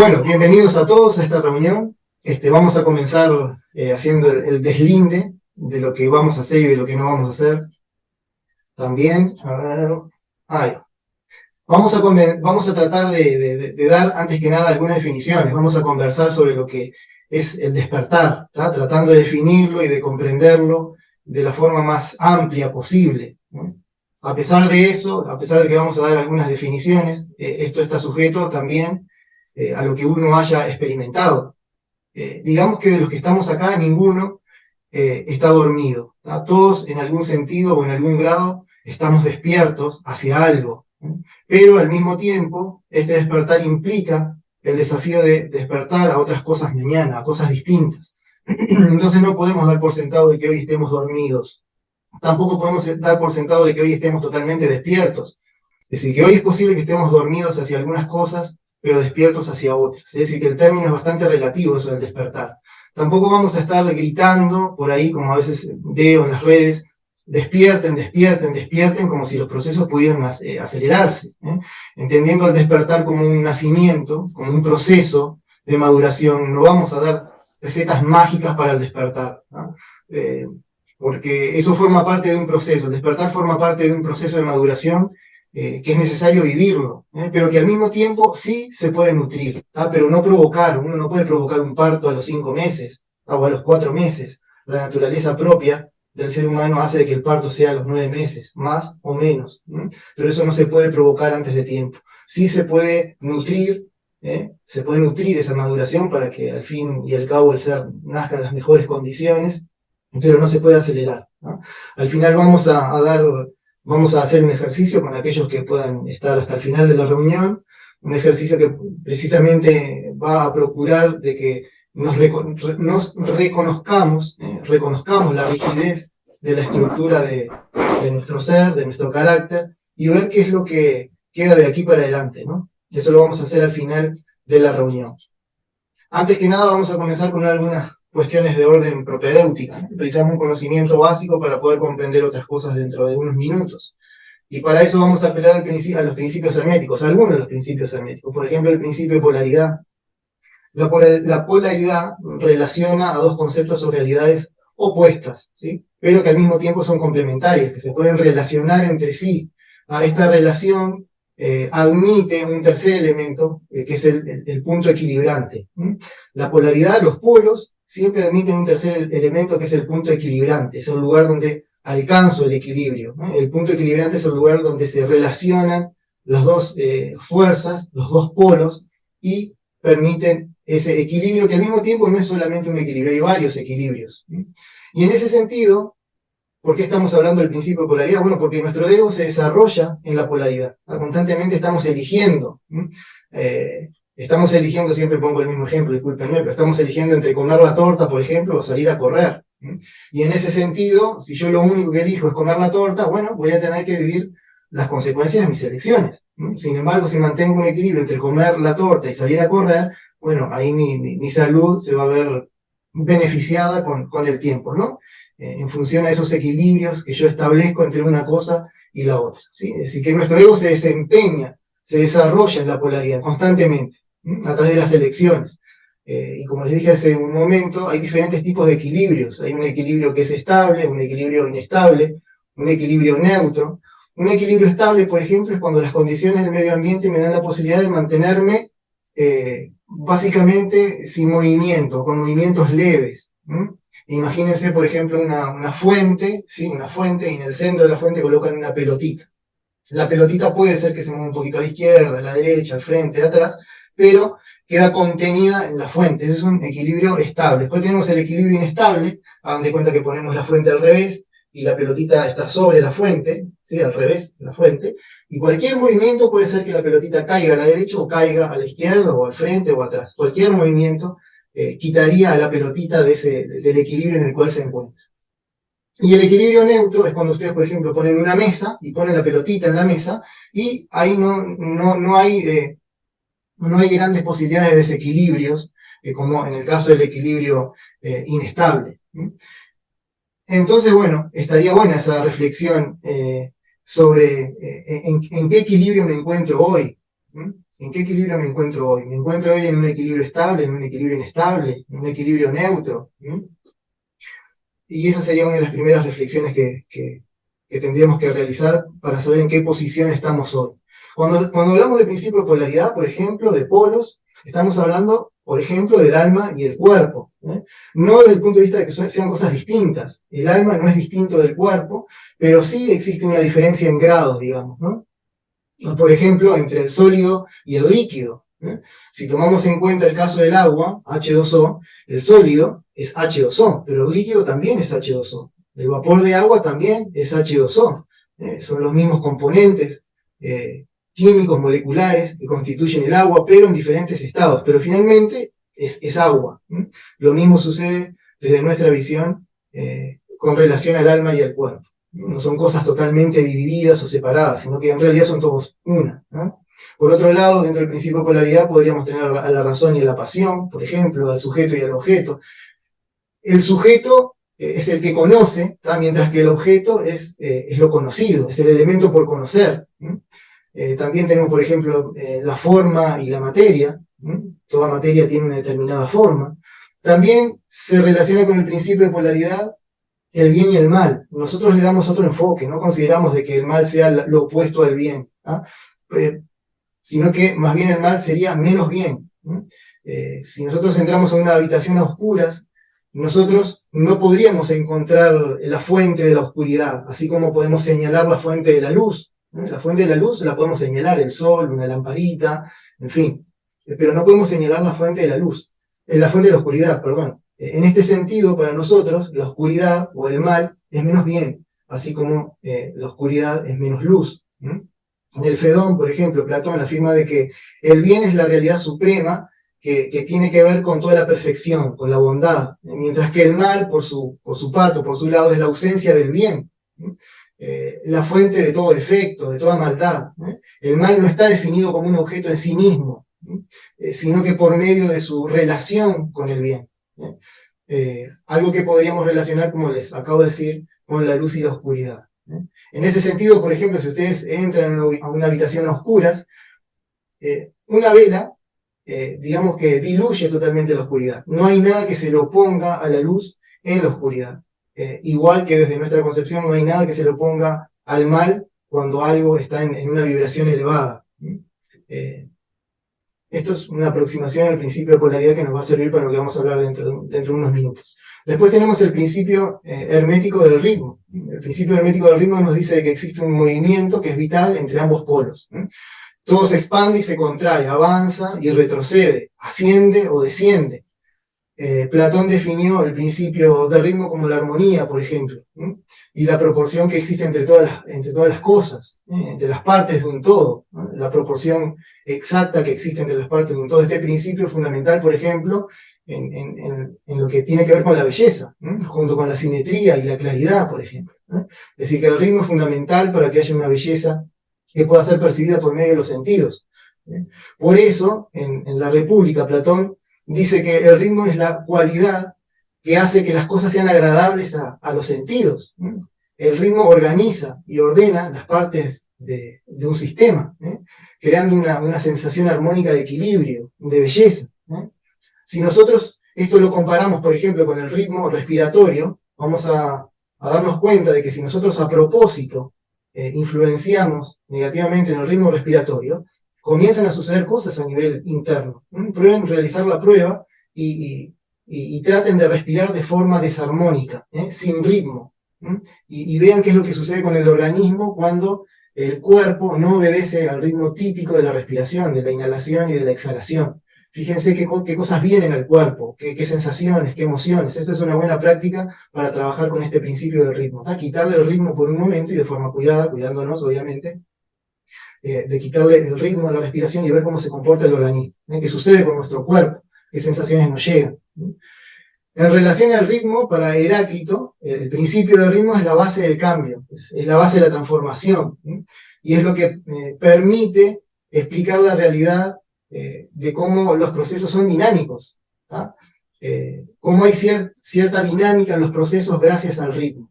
Bueno, bienvenidos a todos a esta reunión. Vamos a comenzar haciendo el deslinde de lo que vamos a hacer y de lo que no vamos a hacer. También, a ver, ahí. Vamos a tratar de dar, antes que nada, algunas definiciones. Vamos a conversar sobre lo que es el despertar, ¿tá? Tratando de definirlo y de comprenderlo de la forma más amplia posible, ¿no? A pesar de eso, a pesar de que vamos a dar algunas definiciones, esto está sujeto también a lo que uno haya experimentado. Digamos que de los que estamos acá, ninguno está dormido, ¿tá? Todos en algún sentido o en algún grado estamos despiertos hacia algo, ¿no? Pero al mismo tiempo, este despertar implica el desafío de despertar a otras cosas mañana, a cosas distintas. Entonces no podemos dar por sentado de que hoy estemos dormidos. Tampoco podemos dar por sentado de que hoy estemos totalmente despiertos. Es decir, que hoy es posible que estemos dormidos hacia algunas cosas, pero despiertos hacia otras. Es decir, que el término es bastante relativo, eso del despertar. Tampoco vamos a estar gritando por ahí, como a veces veo en las redes, despierten, despierten, despierten, como si los procesos pudieran acelerarse, ¿eh? Entendiendo el despertar como un nacimiento, como un proceso de maduración. No vamos a dar recetas mágicas para el despertar, ¿no? Porque eso forma parte de un proceso. El despertar forma parte de un proceso de maduración que es necesario vivirlo, pero que al mismo tiempo sí se puede nutrir, pero no provocar. Uno no puede provocar un parto a los 5 meses o a los 4 meses. La naturaleza propia del ser humano hace de que el parto sea a los 9 meses, más o menos, pero eso no se puede provocar antes de tiempo. Sí se puede nutrir, se puede nutrir esa maduración para que al fin y al cabo el ser nazca en las mejores condiciones, pero no se puede acelerar, ¿no? Al final vamos a hacer un ejercicio con aquellos que puedan estar hasta el final de la reunión, un ejercicio que precisamente va a procurar de que nos reconozcamos, reconozcamos la rigidez de la estructura de nuestro ser, de nuestro carácter, y ver qué es lo que queda de aquí para adelante, ¿no? Eso lo vamos a hacer al final de la reunión. Antes que nada vamos a comenzar con algunas cuestiones de orden propedéutica, ¿no? Precisamos un conocimiento básico para poder comprender otras cosas dentro de unos minutos. Y para eso vamos a apelar a los principios herméticos, algunos de los principios herméticos. Por ejemplo, el principio de polaridad. La polaridad relaciona a dos conceptos o realidades opuestas, ¿sí? Pero que al mismo tiempo son complementarias, que se pueden relacionar entre sí. Esta relación admite un tercer elemento, que es el punto equilibrante. La polaridad, los polos, siempre admiten un tercer elemento, que es el punto equilibrante. Es el lugar donde alcanzo el equilibrio, ¿no? El punto equilibrante es el lugar donde se relacionan las dos fuerzas, los dos polos, y permiten ese equilibrio que al mismo tiempo no es solamente un equilibrio, hay varios equilibrios. Y en ese sentido, ¿por qué estamos hablando del principio de polaridad? Bueno, porque nuestro ego se desarrolla en la polaridad. Constantemente estamos eligiendo. Estamos eligiendo, siempre pongo el mismo ejemplo, discúlpenme, pero estamos eligiendo entre comer la torta, por ejemplo, o salir a correr. Y en ese sentido, si yo lo único que elijo es comer la torta, bueno, voy a tener que vivir las consecuencias de mis elecciones. Sin embargo, si mantengo un equilibrio entre comer la torta y salir a correr, bueno, ahí mi salud se va a ver beneficiada con el tiempo, ¿no? En función a esos equilibrios que yo establezco entre una cosa y la otra, ¿sí? Es decir, que nuestro ego se desempeña, se desarrolla en la polaridad constantemente, a través de las elecciones. Y como les dije hace un momento, hay diferentes tipos de equilibrios. Hay un equilibrio que es estable, un equilibrio inestable, un equilibrio neutro. Un equilibrio estable, por ejemplo, es cuando las condiciones del medio ambiente me dan la posibilidad de mantenerme básicamente sin movimiento, con movimientos leves. Imagínense, por ejemplo, una fuente, ¿sí? Una fuente, y en el centro de la fuente colocan una pelotita. La pelotita puede ser que se mueva un poquito a la izquierda, a la derecha, al frente, atrás, pero queda contenida en la fuente. Ese es un equilibrio estable. Después tenemos el equilibrio inestable, hagan de cuenta que ponemos la fuente al revés y la pelotita está sobre la fuente, ¿sí? Al revés de la fuente, y cualquier movimiento puede ser que la pelotita caiga a la derecha o caiga a la izquierda o al frente o atrás. Cualquier movimiento quitaría a la pelotita del equilibrio en el cual se encuentra. Y el equilibrio neutro es cuando ustedes, por ejemplo, ponen una mesa y ponen la pelotita en la mesa y ahí no hay grandes posibilidades de desequilibrios, como en el caso del equilibrio inestable. Entonces, bueno, estaría buena esa reflexión sobre en qué equilibrio me encuentro hoy. ¿En qué equilibrio me encuentro hoy? ¿Me encuentro hoy en un equilibrio estable, en un equilibrio inestable, en un equilibrio neutro? Y esa sería una de las primeras reflexiones que tendríamos que realizar para saber en qué posición estamos hoy. Cuando hablamos de principio de polaridad, por ejemplo, de polos, estamos hablando, por ejemplo, del alma y el cuerpo. No desde el punto de vista de que sean cosas distintas. El alma no es distinto del cuerpo, pero sí existe una diferencia en grados, digamos, ¿no? Por ejemplo, entre el sólido y el líquido. Si tomamos en cuenta el caso del agua, H2O, el sólido es H2O, pero el líquido también es H2O. El vapor de agua también es H2O. Son los mismos componentes químicos, moleculares, que constituyen el agua, pero en diferentes estados. Pero finalmente es agua. Lo mismo sucede desde nuestra visión con relación al alma y al cuerpo. No son cosas totalmente divididas o separadas, sino que en realidad son todos una. Por otro lado, dentro del principio de polaridad podríamos tener a la razón y a la pasión, por ejemplo, al sujeto y al objeto. El sujeto es el que conoce, mientras que el objeto es lo conocido, es el elemento por conocer. También tenemos, por ejemplo, la forma y la materia. Toda materia tiene una determinada forma. También se relaciona con el principio de polaridad el bien y el mal. Nosotros le damos otro enfoque, no consideramos de que el mal sea lo opuesto al bien, sino que más bien el mal sería menos bien. Si nosotros entramos en una habitación a oscuras, nosotros no podríamos encontrar la fuente de la oscuridad, así como podemos señalar la fuente de la luz. La fuente de la luz la podemos señalar, el sol, una lamparita, en fin, pero no podemos señalar la fuente de la luz, la fuente de la oscuridad, perdón. En este sentido, para nosotros, la oscuridad o el mal es menos bien, así como la oscuridad es menos luz. En el Fedón, por ejemplo, Platón afirma de que el bien es la realidad suprema que tiene que ver con toda la perfección, con la bondad, mientras que el mal, por su parte, por su lado, es la ausencia del bien, la fuente de todo defecto, de toda maldad. El mal no está definido como un objeto en sí mismo, sino que por medio de su relación con el bien. Algo que podríamos relacionar, como les acabo de decir, con la luz y la oscuridad. En ese sentido, por ejemplo, si ustedes entran a una habitación a oscuras, una vela, digamos que diluye totalmente la oscuridad. No hay nada que se le oponga a la luz en la oscuridad. Igual que desde nuestra concepción no hay nada que se le oponga al mal cuando algo está en una vibración elevada. Esto es una aproximación al principio de polaridad que nos va a servir para lo que vamos a hablar dentro de unos minutos. Después tenemos el principio hermético del ritmo. El principio hermético del ritmo nos dice que existe un movimiento que es vital entre ambos polos. Todo se expande y se contrae, avanza y retrocede, asciende o desciende. Platón definió el principio de ritmo como la armonía, por ejemplo, y la proporción que existe entre todas las cosas, entre las partes de un todo, la proporción exacta que existe entre las partes de un todo. Este principio es fundamental, por ejemplo, en lo que tiene que ver con la belleza, junto con la simetría y la claridad, por ejemplo. Es decir, que el ritmo es fundamental para que haya una belleza que pueda ser percibida por medio de los sentidos. Por eso, en la República, Platón dice que el ritmo es la cualidad que hace que las cosas sean agradables a los sentidos. El ritmo organiza y ordena las partes de un sistema, creando una sensación armónica de equilibrio, de belleza. Si nosotros esto lo comparamos, por ejemplo, con el ritmo respiratorio, vamos a darnos cuenta de que si nosotros a propósito influenciamos negativamente en el ritmo respiratorio, comienzan a suceder cosas a nivel interno. Prueben realizar la prueba y traten de respirar de forma desarmónica, sin ritmo. Y vean qué es lo que sucede con el organismo cuando el cuerpo no obedece al ritmo típico de la respiración, de la inhalación y de la exhalación. Fíjense qué cosas vienen al cuerpo, qué sensaciones, qué emociones. Esta es una buena práctica para trabajar con este principio del ritmo. Quitarle el ritmo por un momento y de forma cuidada, cuidándonos obviamente, de quitarle el ritmo a la respiración y ver cómo se comporta el organismo, qué sucede con nuestro cuerpo, qué sensaciones nos llegan. En relación al ritmo, para Heráclito, el principio del ritmo es la base del cambio, es la base de la transformación, y es lo que permite explicar la realidad de cómo los procesos son dinámicos, cómo hay cierta dinámica en los procesos gracias al ritmo.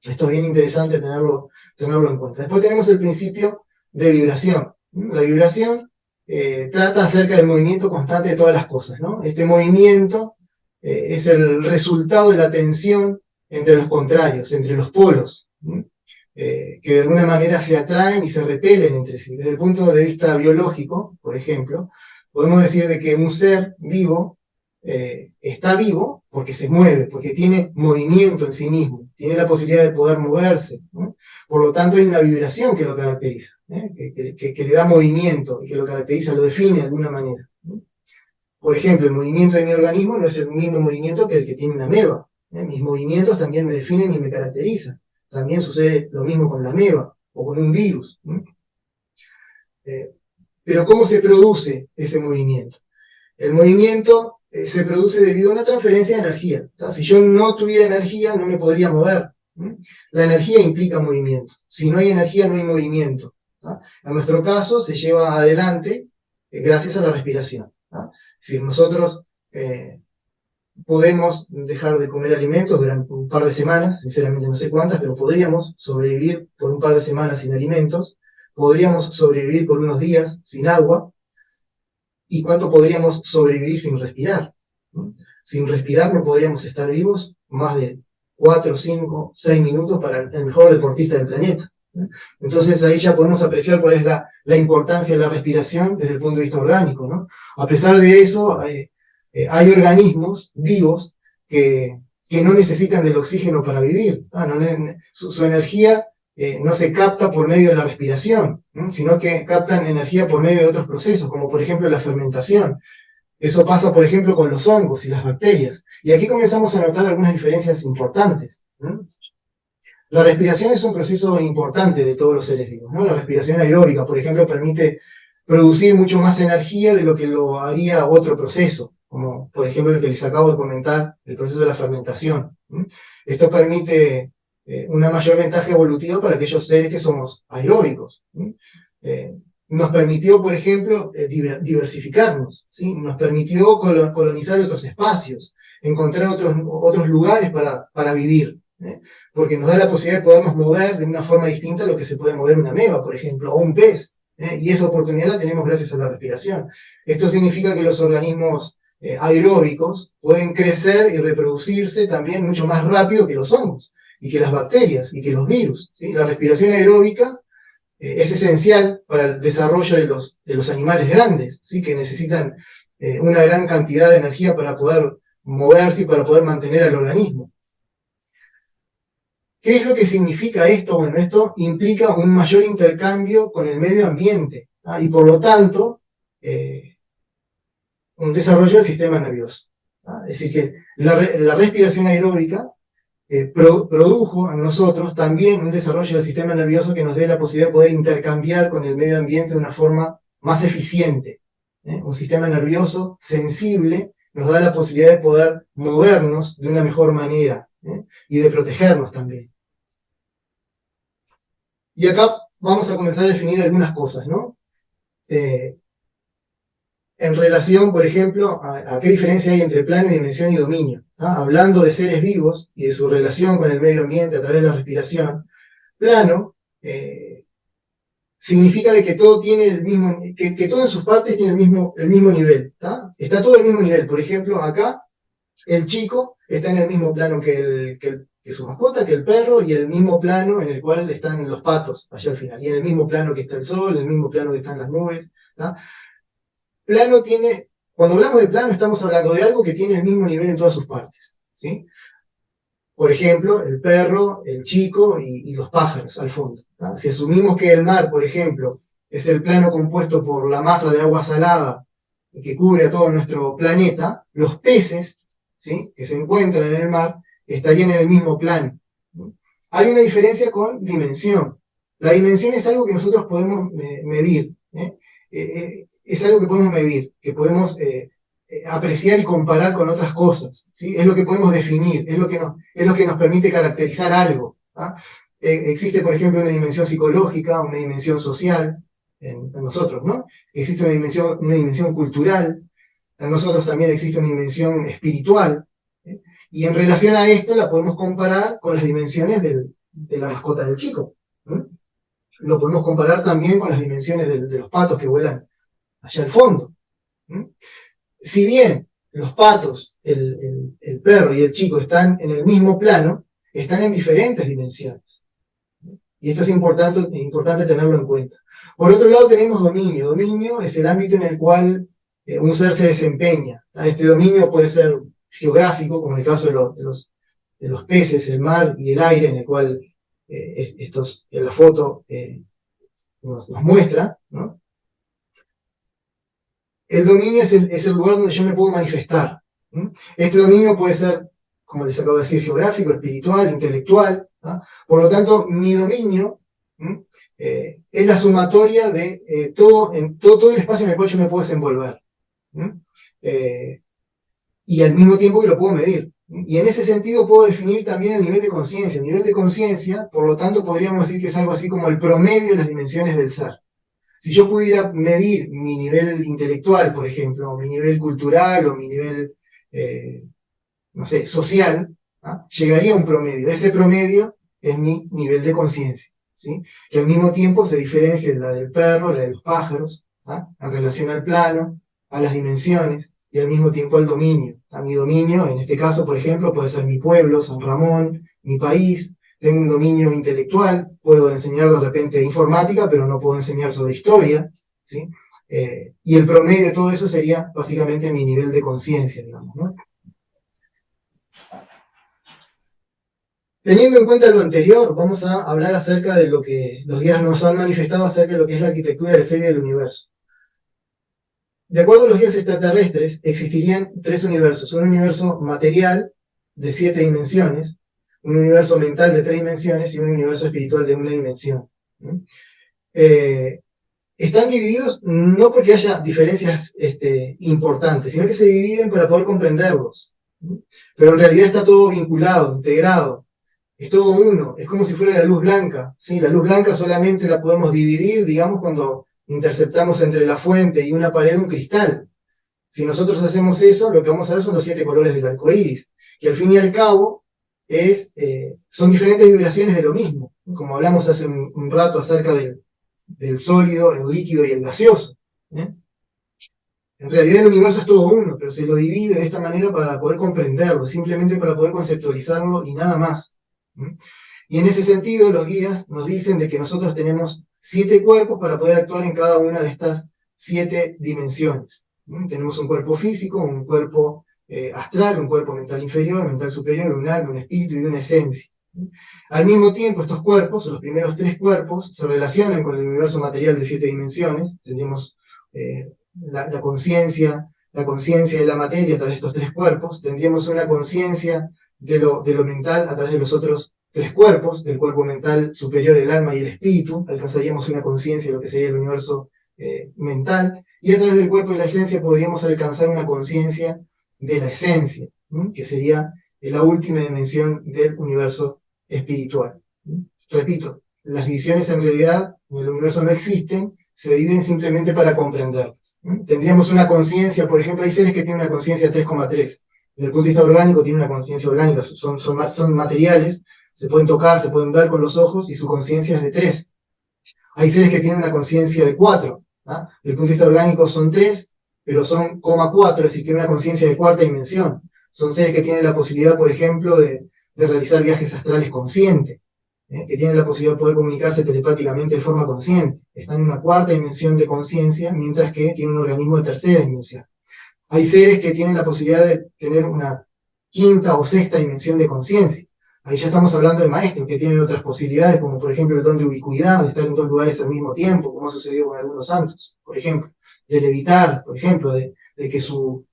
Esto es bien interesante tenerlo en cuenta. Después tenemos el principio de vibración. La vibración trata acerca del movimiento constante de todas las cosas, ¿no? Este movimiento es el resultado de la tensión entre los contrarios, entre los polos, que de alguna manera se atraen y se repelen entre sí. Desde el punto de vista biológico, por ejemplo, podemos decir de que un ser vivo está vivo porque se mueve, porque tiene movimiento en sí mismo, tiene la posibilidad de poder moverse, ¿no? Por lo tanto hay una vibración que lo caracteriza, que le da movimiento y que lo caracteriza, lo define de alguna manera, ¿no? Por ejemplo, el movimiento de mi organismo no es el mismo movimiento que el que tiene una ameba. Mis movimientos también me definen y me caracterizan. También sucede lo mismo con la ameba o con un virus. Pero ¿cómo se produce ese movimiento? El movimiento se produce debido a una transferencia de energía. Si yo no tuviera energía, no me podría mover. La energía implica movimiento. Si no hay energía, no hay movimiento. En nuestro caso, se lleva adelante gracias a la respiración. Es decir, nosotros podemos dejar de comer alimentos durante un par de semanas, sinceramente no sé cuántas, pero podríamos sobrevivir por un par de semanas sin alimentos, podríamos sobrevivir por unos días sin agua, ¿y cuánto podríamos sobrevivir sin respirar? Sin respirar no podríamos estar vivos más de 4, 5, 6 minutos para el mejor deportista del planeta. Entonces ahí ya podemos apreciar cuál es la importancia de la respiración desde el punto de vista orgánico, ¿no? A pesar de eso, hay organismos vivos que no necesitan del oxígeno para vivir. Su energía no se capta por medio de la respiración, ¿no? Sino que captan energía por medio de otros procesos, como por ejemplo la fermentación. Eso pasa, por ejemplo, con los hongos y las bacterias. Y aquí comenzamos a notar algunas diferencias importantes, ¿no? La respiración es un proceso importante de todos los seres vivos, ¿no? La respiración aeróbica, por ejemplo, permite producir mucho más energía de lo que lo haría otro proceso, como por ejemplo el que les acabo de comentar, el proceso de la fermentación. Esto permite una mayor ventaja evolutiva para aquellos seres que somos aeróbicos. Nos permitió, por ejemplo, diversificarnos, ¿sí? Nos permitió colonizar otros espacios, encontrar otros lugares para vivir, porque nos da la posibilidad de podernos mover de una forma distinta a lo que se puede mover una ameba, por ejemplo, o un pez, y esa oportunidad la tenemos gracias a la respiración. Esto significa que los organismos aeróbicos pueden crecer y reproducirse también mucho más rápido que los hongos, y que las bacterias, y que los virus, ¿sí? La respiración aeróbica es esencial para el desarrollo de los animales grandes, ¿sí? Que necesitan una gran cantidad de energía para poder moverse y para poder mantener al organismo. ¿Qué es lo que significa esto? Bueno, esto implica un mayor intercambio con el medio ambiente, y por lo tanto, un desarrollo del sistema nervioso. Es decir, que la respiración aeróbica produjo en nosotros también un desarrollo del sistema nervioso que nos dé la posibilidad de poder intercambiar con el medio ambiente de una forma más eficiente. Un sistema nervioso sensible nos da la posibilidad de poder movernos de una mejor manera, y de protegernos también. Y acá vamos a comenzar a definir algunas cosas, ¿no? En relación, por ejemplo, a qué diferencia hay entre plano y dimensión y dominio. Hablando de seres vivos y de su relación con el medio ambiente a través de la respiración, plano significa de que todo tiene el mismo, que todo en sus partes tiene el mismo nivel. Está todo al mismo nivel. Por ejemplo, acá el chico está en el mismo plano que su mascota, que el perro, y el mismo plano en el cual están los patos allá al final. Y en el mismo plano que está el sol, en el mismo plano que están las nubes. Plano cuando hablamos de plano estamos hablando de algo que tiene el mismo nivel en todas sus partes, ¿sí? Por ejemplo, el perro, el chico y los pájaros al fondo. Si asumimos que el mar, por ejemplo, es el plano compuesto por la masa de agua salada y que cubre a todo nuestro planeta, los peces, ¿sí?, que se encuentran en el mar estarían en el mismo plano. Hay una diferencia con dimensión. La dimensión es algo que nosotros podemos medir, es algo que podemos medir, que podemos apreciar y comparar con otras cosas, ¿sí? Es lo que podemos definir, es lo que nos permite caracterizar algo. Existe, por ejemplo, una dimensión psicológica, una dimensión social en nosotros, ¿no? Existe una dimensión cultural, en nosotros también existe una dimensión espiritual, y en relación a esto la podemos comparar con las dimensiones de la mascota del chico. lo podemos comparar también con las dimensiones de los patos que vuelan allá al fondo. ¿Mm? Si bien los patos, el perro y el chico están en el mismo plano, están en diferentes dimensiones. Y esto es importante tenerlo en cuenta. Por otro lado tenemos dominio. Dominio es el ámbito en el cual un ser se desempeña. Este dominio puede ser geográfico, como en el caso de los peces, el mar y el aire, en el cual en la foto nos muestra, ¿no? El dominio es el lugar donde yo me puedo manifestar. ¿Mm? Este dominio puede ser, como les acabo de decir, geográfico, espiritual, intelectual. ¿Ah? Por lo tanto, mi dominio es la sumatoria de todo el espacio en el cual yo me puedo desenvolver. Y al mismo tiempo que lo puedo medir. Y en ese sentido puedo definir también el nivel de conciencia. El nivel de conciencia, por lo tanto, podríamos decir que es algo así como el promedio de las dimensiones del ser. Si yo pudiera medir mi nivel intelectual, por ejemplo, o mi nivel cultural, o mi nivel, no sé, social, ¿ah? Llegaría a un promedio. Ese promedio es mi nivel de conciencia, ¿sí? Que al mismo tiempo se diferencia de la del perro, la de los pájaros, ¿ah? En relación al plano, a las dimensiones, y al mismo tiempo al dominio. A mi dominio, en este caso, por ejemplo, puede ser mi pueblo, San Ramón, mi país. Tengo un dominio intelectual, puedo enseñar de repente informática, pero no puedo enseñar sobre historia, ¿sí? Y el promedio de todo eso sería básicamente mi nivel de conciencia, digamos, ¿no? Teniendo en cuenta lo anterior, vamos a hablar acerca de lo que los guías nos han manifestado acerca de lo que es la arquitectura del ser y del universo. De acuerdo a los guías extraterrestres, existirían tres universos. Un universo material de 7 dimensiones, un universo mental de 3 dimensiones y un universo espiritual de 1 dimensión. Están divididos no porque haya diferencias importantes, sino que se dividen para poder comprenderlos. Pero en realidad está todo vinculado, integrado. Es todo uno, es como si fuera la luz blanca. ¿Sí? La luz blanca solamente la podemos dividir, digamos, cuando interceptamos entre la fuente y una pared un cristal. Si nosotros hacemos eso, lo que vamos a ver son los 7 colores del arco iris, que al fin y al cabo son diferentes vibraciones de lo mismo, como hablamos hace un rato acerca del sólido, el líquido y el gaseoso. En realidad el universo es todo uno, pero se lo divide de esta manera para poder comprenderlo, simplemente para poder conceptualizarlo y nada más. Y en ese sentido los guías nos dicen de que nosotros tenemos 7 cuerpos para poder actuar en cada una de estas 7 dimensiones. Tenemos un cuerpo físico, un cuerpo astral, un cuerpo mental inferior, mental superior, un alma, un espíritu y una esencia. Al mismo tiempo, estos cuerpos, los primeros 3 cuerpos, se relacionan con el universo material de 7 dimensiones. Tendríamos la conciencia de la materia a través de estos 3 cuerpos. Tendríamos una conciencia de lo mental a través de los otros 3 cuerpos, del cuerpo mental superior, el alma y el espíritu. Alcanzaríamos una conciencia de lo que sería el universo mental. Y a través del cuerpo y la esencia podríamos alcanzar una conciencia de la esencia, que sería la última dimensión del universo espiritual. Repito, las divisiones en realidad en el universo no existen, se dividen simplemente para comprenderlas. Tendríamos una conciencia, por ejemplo, hay seres que tienen una conciencia 3,3. Desde el punto de vista orgánico tienen una conciencia orgánica, son materiales, se pueden tocar, se pueden ver con los ojos y su conciencia es de 3. Hay seres que tienen una conciencia de 4. Desde el punto de vista orgánico son 3, pero son 4, es decir, tienen una conciencia de 4ª dimensión. Son seres que tienen la posibilidad, por ejemplo, de realizar viajes astrales conscientes, que tienen la posibilidad de poder comunicarse telepáticamente de forma consciente. Están en una 4ª dimensión de conciencia, mientras que tienen un organismo de 3ª dimensión. Hay seres que tienen la posibilidad de tener una 5ª o 6ª dimensión de conciencia. Ahí ya estamos hablando de maestros que tienen otras posibilidades, como por ejemplo el don de ubicuidad, de estar en 2 lugares al mismo tiempo, como ha sucedido con algunos santos, por ejemplo. De levitar, por ejemplo, de que su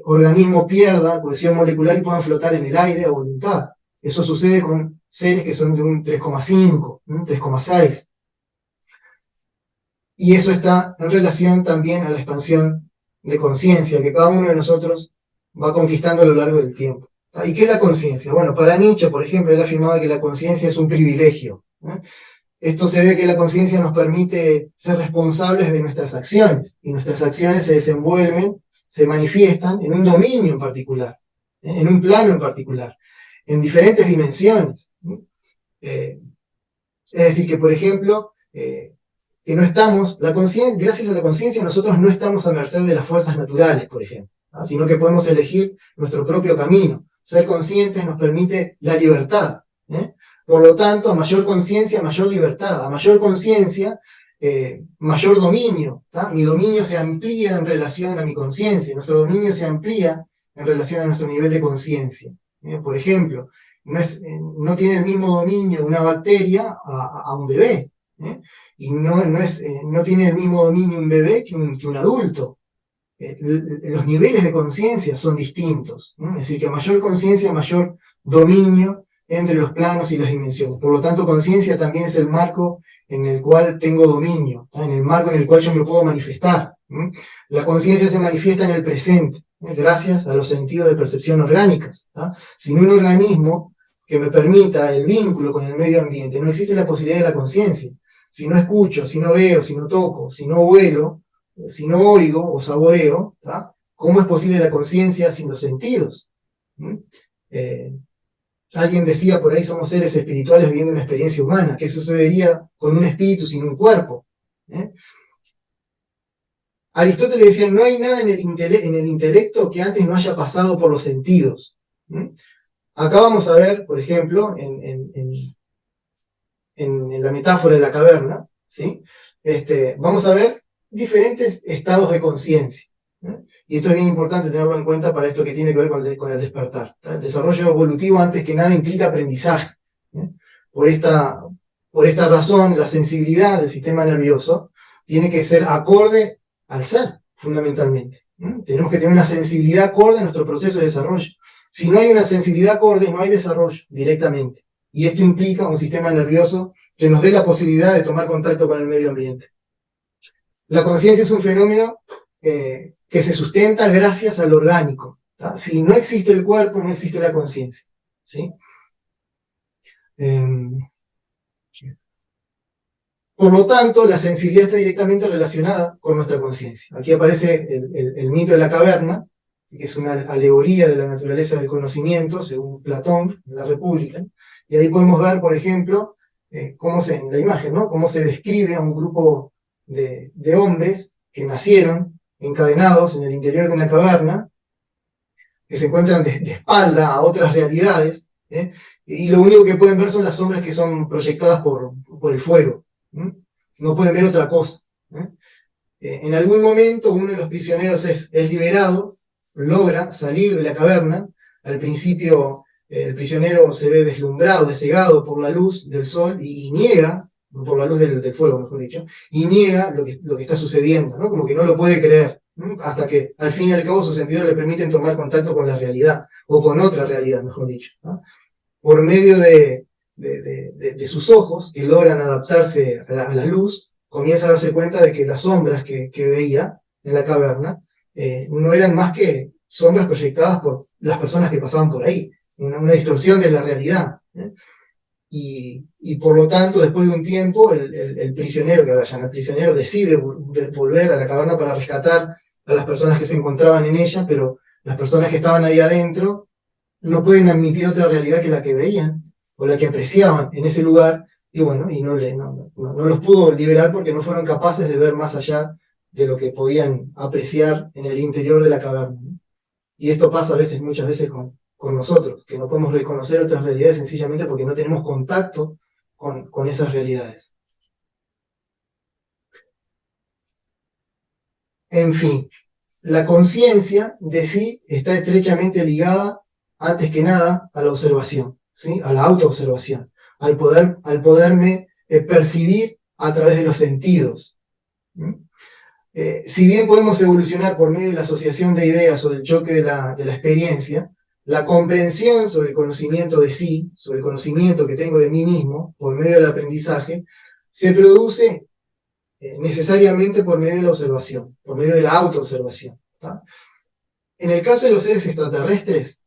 organismo pierda cohesión molecular y puedan flotar en el aire a voluntad. Eso sucede con seres que son de un 3,5, 3,6. Y eso está en relación también a la expansión de conciencia que cada uno de nosotros va conquistando a lo largo del tiempo. ¿Y qué es la conciencia? Bueno, para Nietzsche, por ejemplo, él afirmaba que la conciencia es un privilegio. Esto se ve que la conciencia nos permite ser responsables de nuestras acciones, y nuestras acciones se desenvuelven, se manifiestan en un dominio en particular, en un plano en particular, en diferentes dimensiones. Es decir, que por ejemplo, que no estamos, gracias a la conciencia nosotros no estamos a merced de las fuerzas naturales, por ejemplo, ¿ah? Sino que podemos elegir nuestro propio camino. Ser conscientes nos permite la libertad. Por lo tanto, a mayor conciencia, mayor libertad. A mayor conciencia, mayor dominio. Mi dominio se amplía en relación a mi conciencia. Nuestro dominio se amplía en relación a nuestro nivel de conciencia. Por ejemplo, no tiene el mismo dominio una bacteria a un bebé. Y no tiene el mismo dominio un bebé que un adulto. Los niveles de conciencia son distintos. Es decir, que a mayor conciencia, mayor dominio entre los planos y las dimensiones. Por lo tanto, conciencia también es el marco en el cual tengo dominio, en el marco en el cual yo me puedo manifestar. La conciencia se manifiesta en el presente, gracias a los sentidos de percepción orgánicas. Sin un organismo que me permita el vínculo con el medio ambiente, no existe la posibilidad de la conciencia. Si no escucho, si no veo, si no toco, si no huelo, si no oigo o saboreo, ¿cómo es posible la conciencia sin los sentidos? Alguien decía por ahí, somos seres espirituales viviendo una experiencia humana. ¿Qué sucedería con un espíritu sin un cuerpo? Aristóteles decía, no hay nada en el intelecto que antes no haya pasado por los sentidos. Acá vamos a ver, por ejemplo, en la metáfora de la caverna, ¿sí? Vamos a ver diferentes estados de conciencia. Y esto es bien importante tenerlo en cuenta para esto que tiene que ver con el despertar. El desarrollo evolutivo, antes que nada, implica aprendizaje. Por esta razón, la sensibilidad del sistema nervioso tiene que ser acorde al ser, fundamentalmente. Tenemos que tener una sensibilidad acorde a nuestro proceso de desarrollo. Si no hay una sensibilidad acorde, no hay desarrollo directamente. Y esto implica un sistema nervioso que nos dé la posibilidad de tomar contacto con el medio ambiente. La conciencia es un fenómeno que se sustenta gracias al orgánico. Si no existe el cuerpo, no existe la conciencia. ¿Sí? Por lo tanto, la sensibilidad está directamente relacionada con nuestra conciencia. Aquí aparece el mito de la caverna, que es una alegoría de la naturaleza del conocimiento, según Platón, en la República. Y ahí podemos ver, por ejemplo, en la imagen, ¿no? Cómo se describe a un grupo de hombres que nacieron encadenados en el interior de una caverna, que se encuentran de espalda a otras realidades, y lo único que pueden ver son las sombras que son proyectadas por el fuego. No pueden ver otra cosa. En algún momento uno de los prisioneros es liberado, logra salir de la caverna. Al principio el prisionero se ve deslumbrado, cegado por la luz del sol y niega, por la luz del fuego, mejor dicho, y niega lo que está sucediendo, ¿no? Como que no lo puede creer, hasta que al fin y al cabo sus sentidos le permiten tomar contacto con la realidad, o con otra realidad, mejor dicho, ¿no? Por medio de sus ojos, que logran adaptarse a la luz, comienza a darse cuenta de que las sombras que veía en la caverna no eran más que sombras proyectadas por las personas que pasaban por ahí, una distorsión de la realidad. Y por lo tanto, después de un tiempo, el prisionero, que ahora ya no es prisionero, decide volver a la caverna para rescatar a las personas que se encontraban en ella, pero las personas que estaban ahí adentro no pueden admitir otra realidad que la que veían, o la que apreciaban en ese lugar, y bueno, y no los pudo liberar porque no fueron capaces de ver más allá de lo que podían apreciar en el interior de la caverna. Y esto pasa muchas veces con nosotros, que no podemos reconocer otras realidades sencillamente porque no tenemos contacto con esas realidades. En fin, la conciencia de sí está estrechamente ligada, antes que nada, a la observación, ¿sí? A la autoobservación, al poderme percibir a través de los sentidos. Si bien podemos evolucionar por medio de la asociación de ideas o del choque de la experiencia, la comprensión sobre el conocimiento de sí, sobre el conocimiento que tengo de mí mismo, por medio del aprendizaje, se produce necesariamente por medio de la observación, por medio de la autoobservación. En el caso de los seres extraterrestres,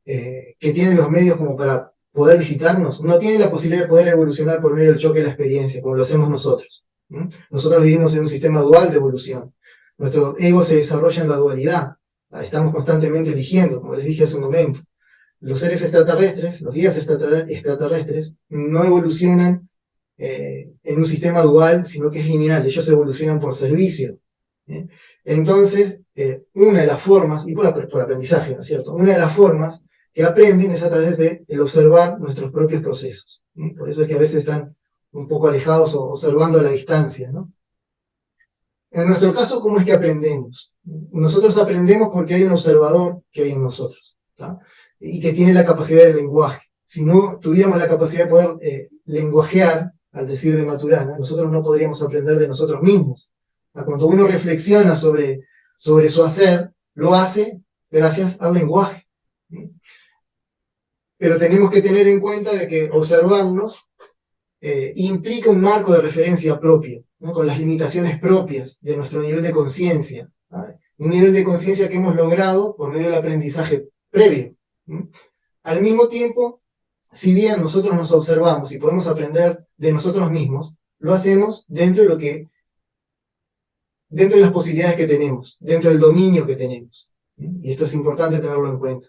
que tienen los medios como para poder visitarnos, no tienen la posibilidad de poder evolucionar por medio del choque de la experiencia, como lo hacemos nosotros. Nosotros vivimos en un sistema dual de evolución. Nuestro ego se desarrolla en la dualidad. Estamos constantemente eligiendo, como les dije hace un momento. Los seres extraterrestres, los guías extraterrestres, no evolucionan en un sistema dual, sino que es lineal, ellos evolucionan por servicio. Entonces, una de las formas, y por aprendizaje, ¿no es cierto? Una de las formas que aprenden es a través de el observar nuestros propios procesos. Por eso es que a veces están un poco alejados o observando a la distancia, ¿no? En nuestro caso, ¿cómo es que aprendemos? Nosotros aprendemos porque hay un observador que hay en nosotros, ¿tá? Y que tiene la capacidad de lenguaje. Si no tuviéramos la capacidad de poder lenguajear, al decir de Maturana, nosotros no podríamos aprender de nosotros mismos. Cuando uno reflexiona sobre su hacer, lo hace gracias al lenguaje. Pero tenemos que tener en cuenta de que observarnos implica un marco de referencia propio, ¿no? Con las limitaciones propias de nuestro nivel de conciencia. Un nivel de conciencia que hemos logrado por medio del aprendizaje previo. Al mismo tiempo, si bien nosotros nos observamos y podemos aprender de nosotros mismos, lo hacemos dentro de las posibilidades que tenemos, dentro del dominio que tenemos. Y esto es importante tenerlo en cuenta.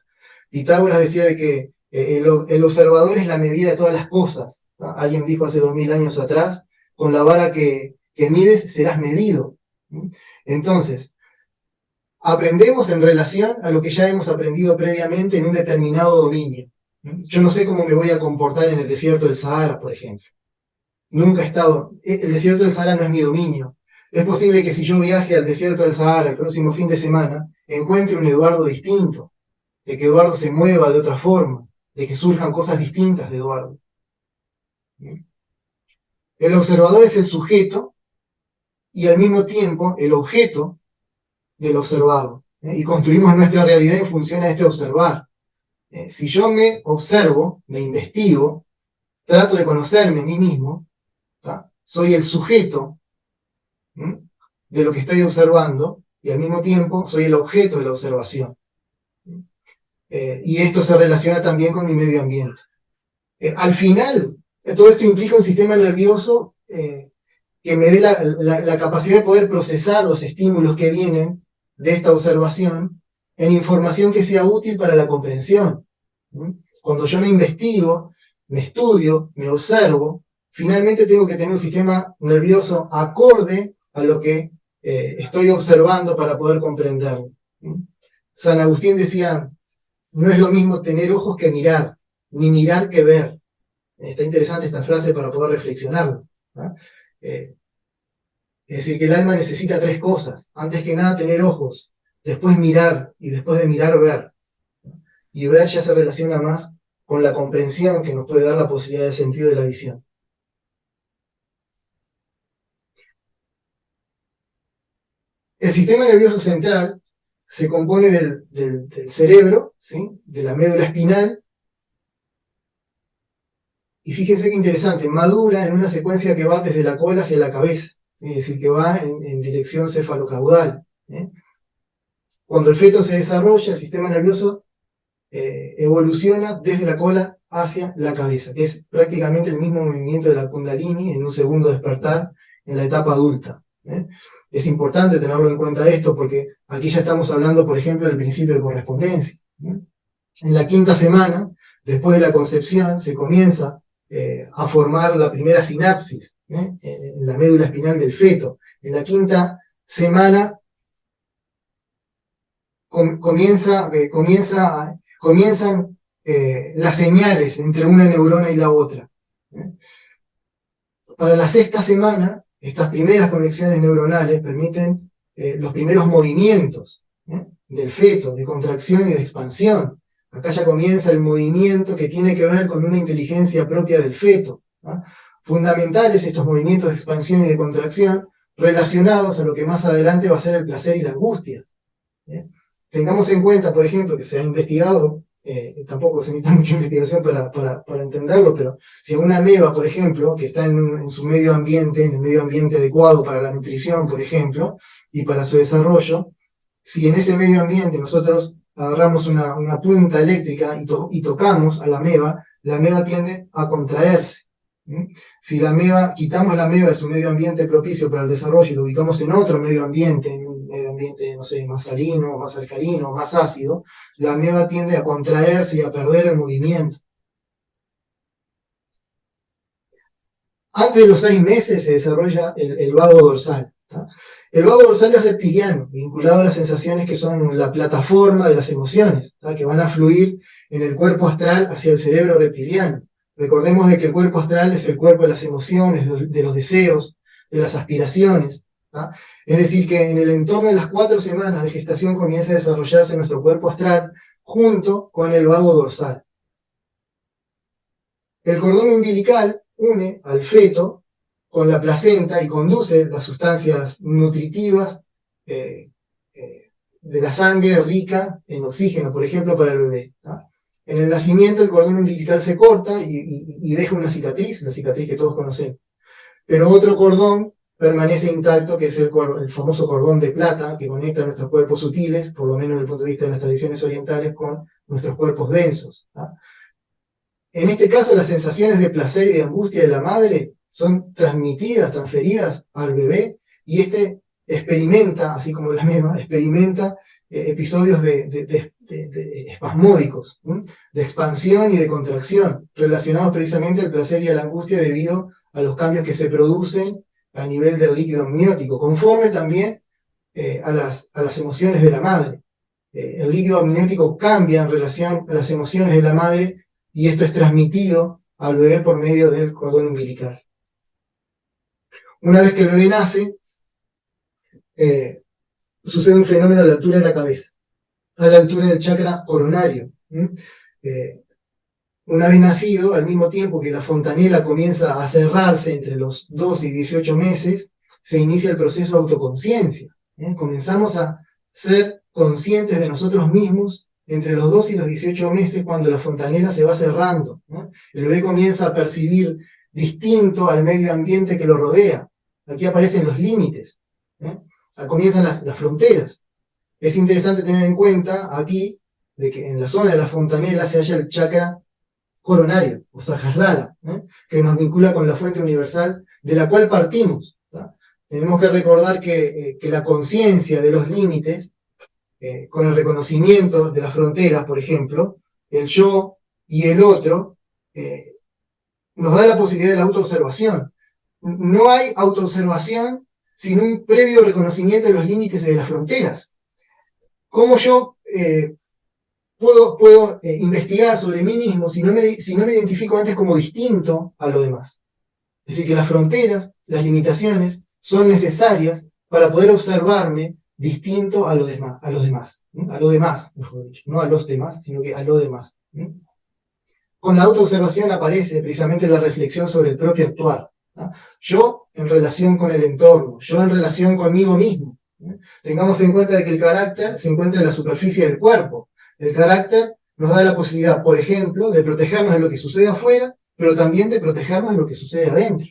Pitágoras decía de que el observador es la medida de todas las cosas. Alguien dijo hace 2000 años atrás, con la vara que mides serás medido. Entonces, aprendemos en relación a lo que ya hemos aprendido previamente en un determinado dominio. Yo no sé cómo me voy a comportar en el desierto del Sahara, por ejemplo. Nunca he estado, el desierto del Sahara no es mi dominio. Es posible que si yo viaje al desierto del Sahara el próximo fin de semana, encuentre un Eduardo distinto, de que Eduardo se mueva de otra forma, de que surjan cosas distintas de Eduardo. El observador es el sujeto y al mismo tiempo el objeto del observado. Y construimos nuestra realidad en función a este observar. Si yo me observo, me investigo, trato de conocerme a mí mismo, ¿tá? Soy el sujeto de lo que estoy observando y al mismo tiempo soy el objeto de la observación. Y esto se relaciona también con mi medio ambiente. Al final, todo esto implica un sistema nervioso que me dé la capacidad de poder procesar los estímulos que vienen de esta observación en información que sea útil para la comprensión. Cuando yo me investigo, me estudio, me observo, finalmente tengo que tener un sistema nervioso acorde a lo que estoy observando para poder comprenderlo. San Agustín decía, no es lo mismo tener ojos que mirar, ni mirar que ver. Está interesante esta frase para poder reflexionarlo. Es decir, que el alma necesita tres cosas. Antes que nada, tener ojos, después mirar, y después de mirar, ver. Y ver ya se relaciona más con la comprensión que nos puede dar la posibilidad del sentido de la visión. El sistema nervioso central se compone del cerebro, ¿sí? De la médula espinal, y fíjense qué interesante, madura en una secuencia que va desde la cola hacia la cabeza, ¿sí? Es decir, que va en dirección cefalocaudal. Cuando el feto se desarrolla, el sistema nervioso evoluciona desde la cola hacia la cabeza, que es prácticamente el mismo movimiento de la Kundalini en un segundo despertar en la etapa adulta. Es importante tenerlo en cuenta esto porque aquí ya estamos hablando, por ejemplo, del principio de correspondencia. En la quinta semana, después de la concepción, se comienza a formar la primera sinapsis en la médula espinal del feto. En la quinta semana comienzan las señales entre una neurona y la otra. Para la sexta semana, estas primeras conexiones neuronales permiten los primeros movimientos del feto, de contracción y de expansión. Acá ya comienza el movimiento que tiene que ver con una inteligencia propia del feto. Fundamentales estos movimientos de expansión y de contracción relacionados a lo que más adelante va a ser el placer y la angustia. Tengamos en cuenta, por ejemplo, que se ha investigado, tampoco se necesita mucha investigación para entenderlo, pero si a una ameba, por ejemplo, que está en su medio ambiente, en el medio ambiente adecuado para la nutrición, por ejemplo, y para su desarrollo, si en ese medio ambiente nosotros agarramos una punta eléctrica y tocamos a la ameba tiende a contraerse. Si quitamos la ameba de su medio ambiente propicio para el desarrollo y lo ubicamos en otro medio ambiente, en un medio ambiente, no sé, más salino, más alcalino, más ácido, la ameba tiende a contraerse y a perder el movimiento. Antes de los 6 meses se desarrolla el vago dorsal. ¿Tá? El vago dorsal es reptiliano, vinculado a las sensaciones que son la plataforma de las emociones, ¿tá? Que van a fluir en el cuerpo astral hacia el cerebro reptiliano. Recordemos de que el cuerpo astral es el cuerpo de las emociones, de los deseos, de las aspiraciones. ¿Tá? Es decir, que en el entorno de las 4 semanas de gestación comienza a desarrollarse nuestro cuerpo astral junto con el vago dorsal. El cordón umbilical une al feto con la placenta y conduce las sustancias nutritivas de la sangre rica en oxígeno, por ejemplo, para el bebé. ¿Tá? En el nacimiento el cordón umbilical se corta y deja una cicatriz, la cicatriz que todos conocemos. Pero otro cordón permanece intacto, que es el famoso cordón de plata, que conecta nuestros cuerpos sutiles, por lo menos desde el punto de vista de las tradiciones orientales, con nuestros cuerpos densos. ¿Tá? En este caso, las sensaciones de placer y de angustia de la madre son transferidas al bebé, y este experimenta, así como la mema, experimenta episodios de espasmódicos, de expansión y de contracción, relacionados precisamente al placer y a la angustia debido a los cambios que se producen a nivel del líquido amniótico, conforme también a las emociones de la madre. El líquido amniótico cambia en relación a las emociones de la madre, y esto es transmitido al bebé por medio del cordón umbilical. Una vez que el bebé nace, sucede un fenómeno a la altura de la cabeza, a la altura del chakra coronario. Una vez nacido, al mismo tiempo que la fontanela comienza a cerrarse entre los 2 y 18 meses, se inicia el proceso de autoconciencia. Comenzamos a ser conscientes de nosotros mismos entre los 2 y los 18 meses, cuando la fontanela se va cerrando. El bebé comienza a percibir distinto al medio ambiente que lo rodea. Aquí aparecen los límites. Comienzan las fronteras. Es interesante tener en cuenta aquí de que en la zona de la fontanela se halla el chakra coronario, o Sahasrara, que nos vincula con la fuente universal de la cual partimos. ¿Tá? Tenemos que recordar que la conciencia de los límites, con el reconocimiento de las fronteras, por ejemplo, el yo y el otro, nos da la posibilidad de la autoobservación. No hay autoobservación sin un previo reconocimiento de los límites y de las fronteras. ¿Cómo yo puedo investigar sobre mí mismo si no me identifico antes como distinto a lo demás? Es decir, que las fronteras, las limitaciones, son necesarias para poder observarme distinto a los demás, mejor dicho, no a los demás, sino que a lo demás. Con la autoobservación aparece precisamente la reflexión sobre el propio actuar. ¿Tá? Yo en relación con el entorno, yo en relación conmigo mismo. Tengamos en cuenta de que el carácter se encuentra en la superficie del cuerpo. El carácter nos da la posibilidad, por ejemplo, de protegernos de lo que sucede afuera, pero también de protegernos de lo que sucede adentro.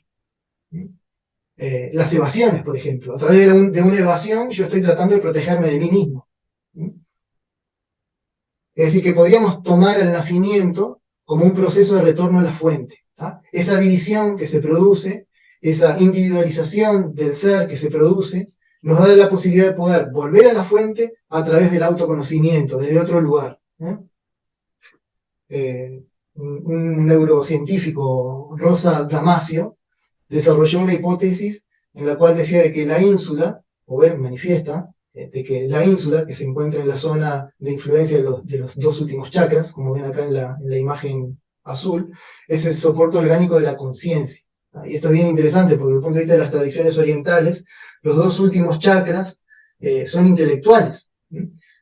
Las evasiones, por ejemplo. A través de una evasión yo estoy tratando de protegerme de mí mismo. Es decir, que podríamos tomar el nacimiento como un proceso de retorno a la fuente. ¿Tá? Esa división que se produce, esa individualización del ser que se produce, nos da la posibilidad de poder volver a la fuente a través del autoconocimiento, desde otro lugar. Un neurocientífico, Rosa Damasio, desarrolló una hipótesis en la cual decía de que la ínsula, o él manifiesta, de que la ínsula, que se encuentra en la zona de influencia de los 2 últimos chakras, como ven acá en la imagen azul, es el soporte orgánico de la conciencia. Y esto es bien interesante porque desde el punto de vista de las tradiciones orientales, los 2 últimos chakras son intelectuales.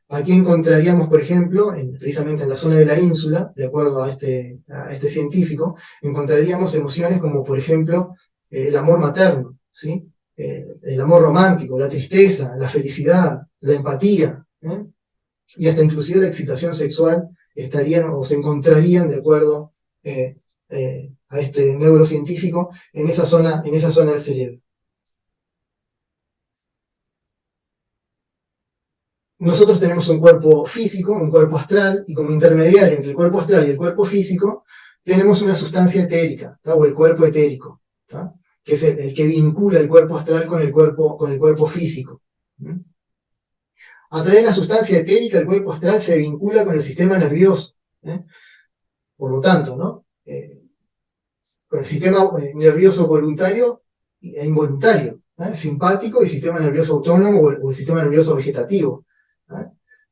Aquí encontraríamos, por ejemplo, precisamente en la zona de la ínsula, de acuerdo a este científico, encontraríamos emociones como, por ejemplo, el amor materno, ¿sí? El amor romántico, la tristeza, la felicidad, la empatía, y hasta inclusive la excitación sexual estarían o se encontrarían, de acuerdo a este neurocientífico, en esa zona del cerebro. Nosotros tenemos un cuerpo físico, un cuerpo astral, y como intermediario entre el cuerpo astral y el cuerpo físico, tenemos una sustancia etérica, ¿tá? O el cuerpo etérico, ¿tá? Que es el que vincula el cuerpo astral con el cuerpo físico. A través de la sustancia etérica, el cuerpo astral se vincula con el sistema nervioso. Por lo tanto, ¿no? con el sistema nervioso voluntario e involuntario, simpático y sistema nervioso autónomo o el sistema nervioso vegetativo.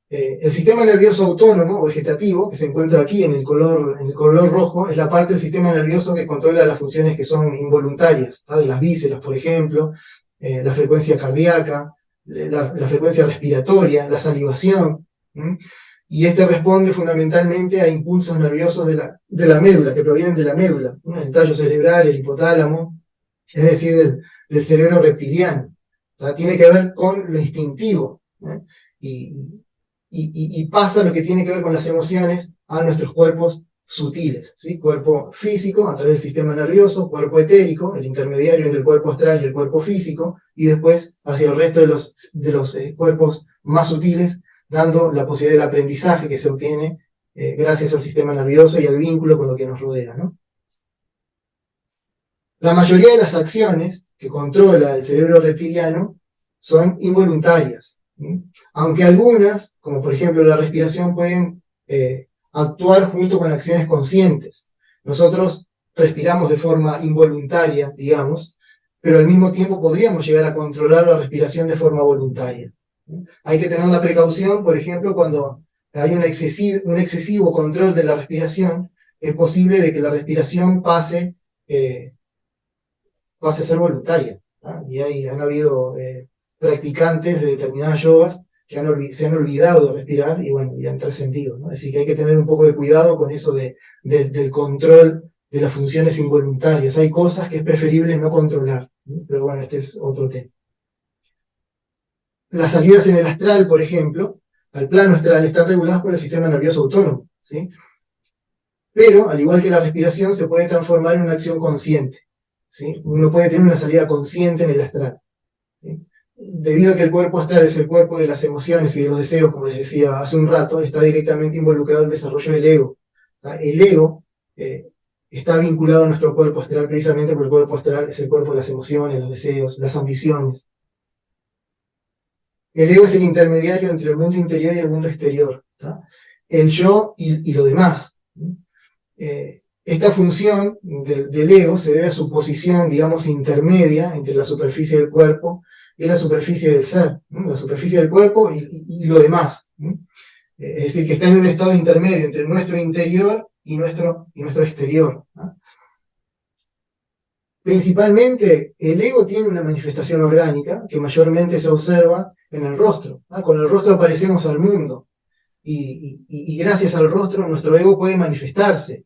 El sistema nervioso autónomo o vegetativo, que se encuentra aquí en el color rojo, es la parte del sistema nervioso que controla las funciones que son involuntarias, de las vísceras, por ejemplo, la frecuencia cardíaca, la frecuencia respiratoria, la salivación. Y este responde fundamentalmente a impulsos nerviosos de la médula, que provienen de la médula, el tallo cerebral, el hipotálamo, es decir, del cerebro reptiliano. Tiene que ver con lo instintivo. Y pasa lo que tiene que ver con las emociones a nuestros cuerpos sutiles, ¿sí? Cuerpo físico a través del sistema nervioso, cuerpo etérico, el intermediario entre el cuerpo astral y el cuerpo físico, y después hacia el resto de los cuerpos más sutiles, dando la posibilidad del aprendizaje que se obtiene gracias al sistema nervioso y al vínculo con lo que nos rodea, ¿no? La mayoría de las acciones que controla el cerebro reptiliano son involuntarias, aunque algunas, como por ejemplo la respiración, pueden actuar junto con acciones conscientes. Nosotros respiramos de forma involuntaria, digamos, pero al mismo tiempo podríamos llegar a controlar la respiración de forma voluntaria. Hay que tener la precaución, por ejemplo, cuando hay un excesivo control de la respiración, es posible de que la respiración pase a ser voluntaria. Y han habido practicantes de determinadas yogas que se han olvidado de respirar y bueno, y han trascendido, ¿no? Así que hay que tener un poco de cuidado con eso del control de las funciones involuntarias. Hay cosas que es preferible no controlar, ¿no? Pero bueno, este es otro tema. Las salidas en el astral, por ejemplo, al plano astral, están reguladas por el sistema nervioso autónomo, ¿sí? Pero, al igual que la respiración, se puede transformar en una acción consciente, ¿sí? Uno puede tener una salida consciente en el astral, ¿sí? Debido a que el cuerpo astral es el cuerpo de las emociones y de los deseos, como les decía hace un rato, está directamente involucrado en el desarrollo del ego. El ego está vinculado a nuestro cuerpo astral precisamente porque el cuerpo astral es el cuerpo de las emociones, los deseos, las ambiciones. El ego es el intermediario entre el mundo interior y el mundo exterior, el yo y lo demás. Esta función del ego se debe a su posición, digamos, intermedia entre la superficie del cuerpo y la superficie del ser, ¿no? La superficie del cuerpo y lo demás, ¿no? Es decir, que está en un estado intermedio entre nuestro interior y nuestro exterior, ¿no? Principalmente, el ego tiene una manifestación orgánica que mayormente se observa en el rostro, ¿no? Con el rostro aparecemos al mundo y gracias al rostro nuestro ego puede manifestarse.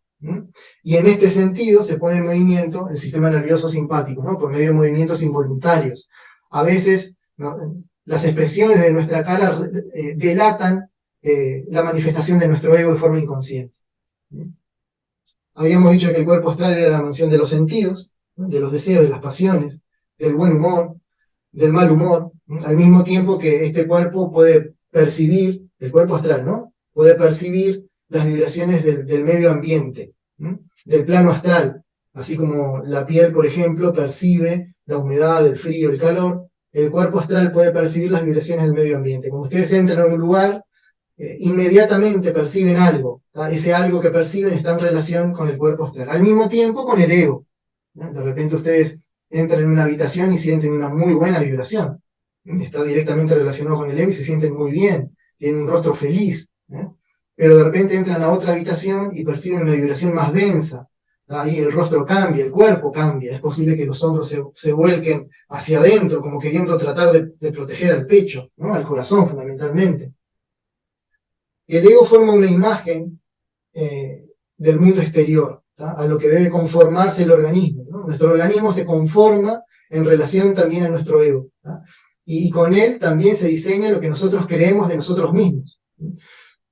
Y en este sentido se pone en movimiento el sistema nervioso simpático, ¿no? Por medio de movimientos involuntarios. A veces, ¿no?, las expresiones de nuestra cara delatan la manifestación de nuestro ego de forma inconsciente. Habíamos dicho que el cuerpo astral era la mansión de los sentidos, ¿no?, de los deseos, de las pasiones, del buen humor, del mal humor, ¿no? Al mismo tiempo que este cuerpo puede percibir, el cuerpo astral, ¿no?, puede percibir las vibraciones del medio ambiente, ¿no?, del plano astral, así como la piel, por ejemplo, percibe la humedad, el frío, el calor. El cuerpo astral puede percibir las vibraciones del medio ambiente. Cuando ustedes entran a un lugar, inmediatamente perciben algo, ¿tá? Ese algo que perciben está en relación con el cuerpo astral, al mismo tiempo con el ego, ¿no? De repente ustedes entran en una habitación y sienten una muy buena vibración, ¿no? Está directamente relacionado con el ego y se sienten muy bien, tienen un rostro feliz, ¿no? Pero de repente entran a otra habitación y perciben una vibración más densa. Ahí el rostro cambia, el cuerpo cambia, es posible que los hombros se vuelquen hacia adentro, como queriendo tratar de proteger al pecho, ¿no?, al corazón fundamentalmente. El ego forma una imagen del mundo exterior, ¿tá?, a lo que debe conformarse el organismo, ¿no? Nuestro organismo se conforma en relación también a nuestro ego, ¿tá? Y con él también se diseña lo que nosotros creemos de nosotros mismos.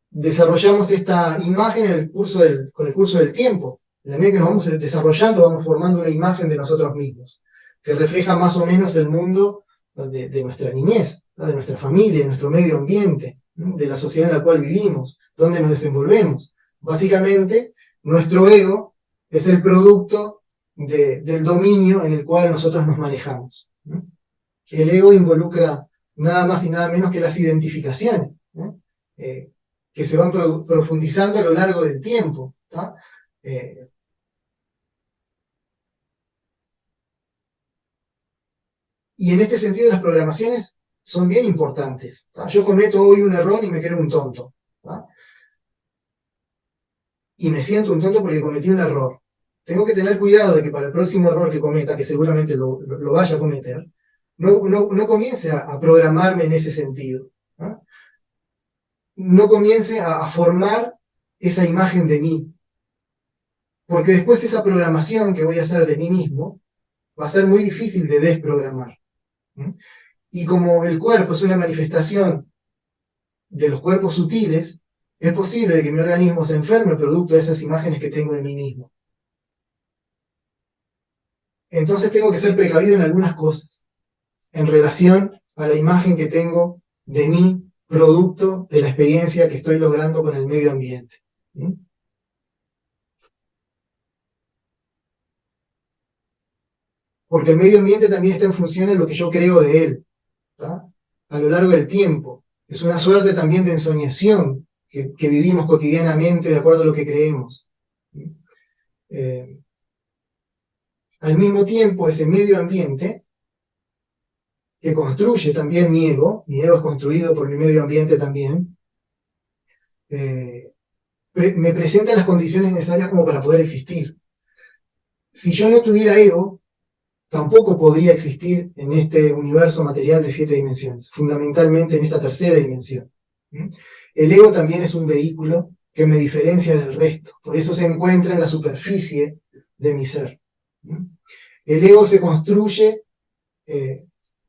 Desarrollamos esta imagen con el curso del tiempo. En la medida que nos vamos desarrollando, vamos formando una imagen de nosotros mismos, que refleja más o menos el mundo de nuestra niñez, ¿no?, de nuestra familia, de nuestro medio ambiente, ¿no?, de la sociedad en la cual vivimos, donde nos desenvolvemos. Básicamente, nuestro ego es el producto del dominio en el cual nosotros nos manejamos, ¿no? El ego involucra nada más y nada menos que las identificaciones, ¿no?, que se van profundizando a lo largo del tiempo, ¿tá? Y en este sentido las programaciones son bien importantes. ¿Tá? Yo cometo hoy un error y me creo un tonto. ¿Tá? Y me siento un tonto porque cometí un error. Tengo que tener cuidado de que para el próximo error que cometa, que seguramente lo vaya a cometer, no comience a programarme en ese sentido. ¿Tá? No comience a formar esa imagen de mí. Porque después esa programación que voy a hacer de mí mismo va a ser muy difícil de desprogramar. ¿Mm? Y como el cuerpo es una manifestación de los cuerpos sutiles, es posible de que mi organismo se enferme producto de esas imágenes que tengo de mí mismo. Entonces tengo que ser precavido en algunas cosas, en relación a la imagen que tengo de mí, producto de la experiencia que estoy logrando con el medio ambiente. ¿Mm? Porque el medio ambiente también está en función de lo que yo creo de él, ¿tá? A lo largo del tiempo. Es una suerte también de ensoñación que vivimos cotidianamente de acuerdo a lo que creemos. Eh, Al mismo tiempo, ese medio ambiente que construye también mi ego es construido por mi medio ambiente también, eh, me presenta las condiciones necesarias como para poder existir. Si yo no tuviera ego, tampoco podría existir en este universo material de 7 dimensiones, fundamentalmente en esta tercera dimensión. El ego también es un vehículo que me diferencia del resto, por eso se encuentra en la superficie de mi ser. El ego se construye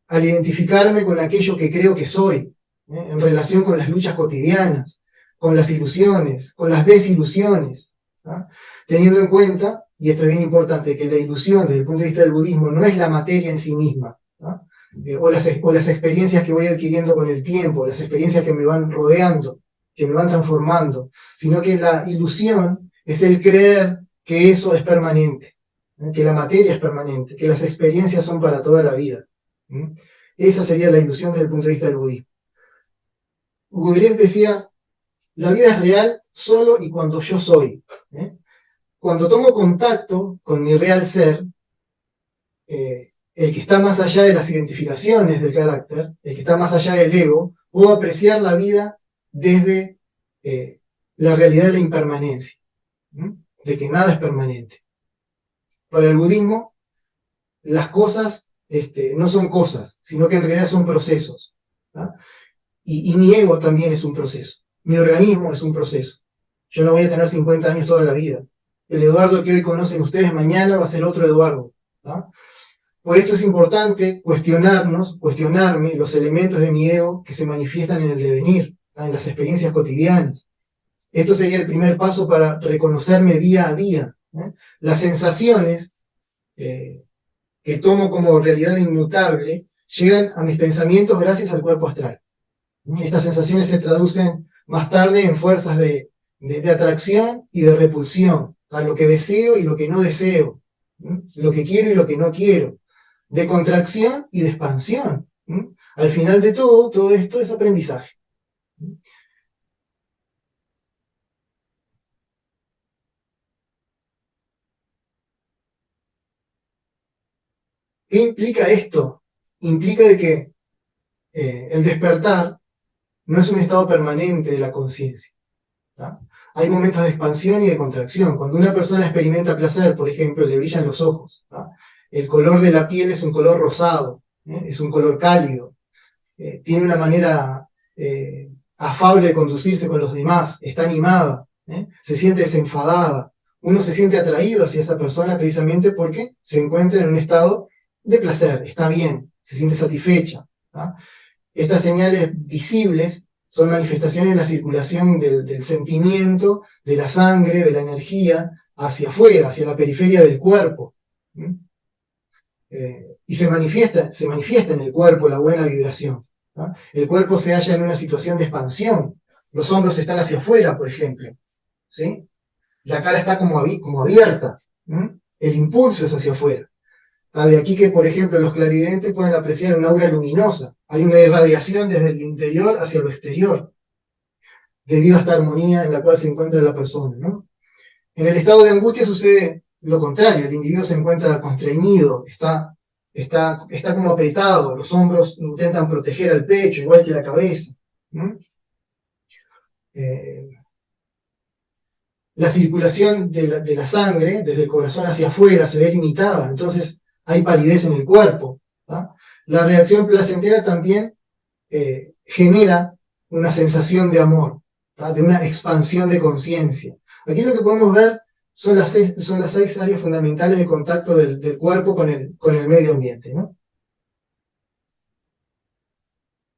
al identificarme con aquello que creo que soy, en relación con las luchas cotidianas, con las ilusiones, con las desilusiones, ¿tá? Teniendo en cuenta, y esto es bien importante, que la ilusión desde el punto de vista del budismo no es la materia en sí misma, ¿tá? O las experiencias que voy adquiriendo con el tiempo, las experiencias que me van rodeando, que me van transformando, sino que la ilusión es el creer que eso es permanente, que la materia es permanente, que las experiencias son para toda la vida. Esa sería la ilusión desde el punto de vista del budismo. Gurdjieff decía, la vida es real solo y cuando yo soy. Cuando tomo contacto con mi real ser, el que está más allá de las identificaciones del carácter, el que está más allá del ego, puedo apreciar la vida desde la realidad de la impermanencia, de que nada es permanente. Para el budismo, las cosas no son cosas, sino que en realidad son procesos. ¿tá? Y mi ego también es un proceso. Mi organismo es un proceso. Yo no voy a tener 50 años toda la vida. El Eduardo que hoy conocen ustedes mañana va a ser otro Eduardo. ¿tá? Por esto es importante cuestionarme los elementos de mi ego que se manifiestan en el devenir, ¿tá? En las experiencias cotidianas. Esto sería el primer paso para reconocerme día a día. Las sensaciones que tomo como realidad inmutable llegan a mis pensamientos gracias al cuerpo astral. Estas sensaciones se traducen más tarde en fuerzas de atracción y de repulsión, a lo que deseo y lo que no deseo, lo que quiero y lo que no quiero, de contracción y de expansión. Al final de todo esto es aprendizaje. ¿Qué implica esto? Implica de que el despertar no es un estado permanente de la conciencia. Hay momentos de expansión y de contracción. Cuando una persona experimenta placer, por ejemplo, le brillan los ojos. ¿tá? El color de la piel es un color rosado, es un color cálido. Tiene una manera afable de conducirse con los demás, está animada, se siente desenfadada. Uno se siente atraído hacia esa persona precisamente porque se encuentra en un estado de placer, está bien, se siente satisfecha. ¿tá? Estas señales visibles son manifestaciones de la circulación del sentimiento, de la sangre, de la energía, hacia afuera, hacia la periferia del cuerpo. Y se manifiesta en el cuerpo la buena vibración. ¿no? El cuerpo se halla en una situación de expansión. Los hombros están hacia afuera, por ejemplo. ¿sí? La cara está como abierta. El impulso es hacia afuera. De aquí que, por ejemplo, los clarividentes pueden apreciar una aura luminosa. Hay una irradiación desde el interior hacia lo exterior, debido a esta armonía en la cual se encuentra la persona. ¿no? En el estado de angustia sucede lo contrario. El individuo se encuentra constreñido, está está como apretado, los hombros intentan proteger al pecho, igual que la cabeza. La circulación de la sangre desde el corazón hacia afuera se ve limitada, entonces hay palidez en el cuerpo. ¿tá? La reacción placentera también genera una sensación de amor, ¿tá? de una expansión de conciencia. Aquí lo que podemos ver son las 6 áreas fundamentales de contacto del cuerpo con el medio ambiente. ¿no?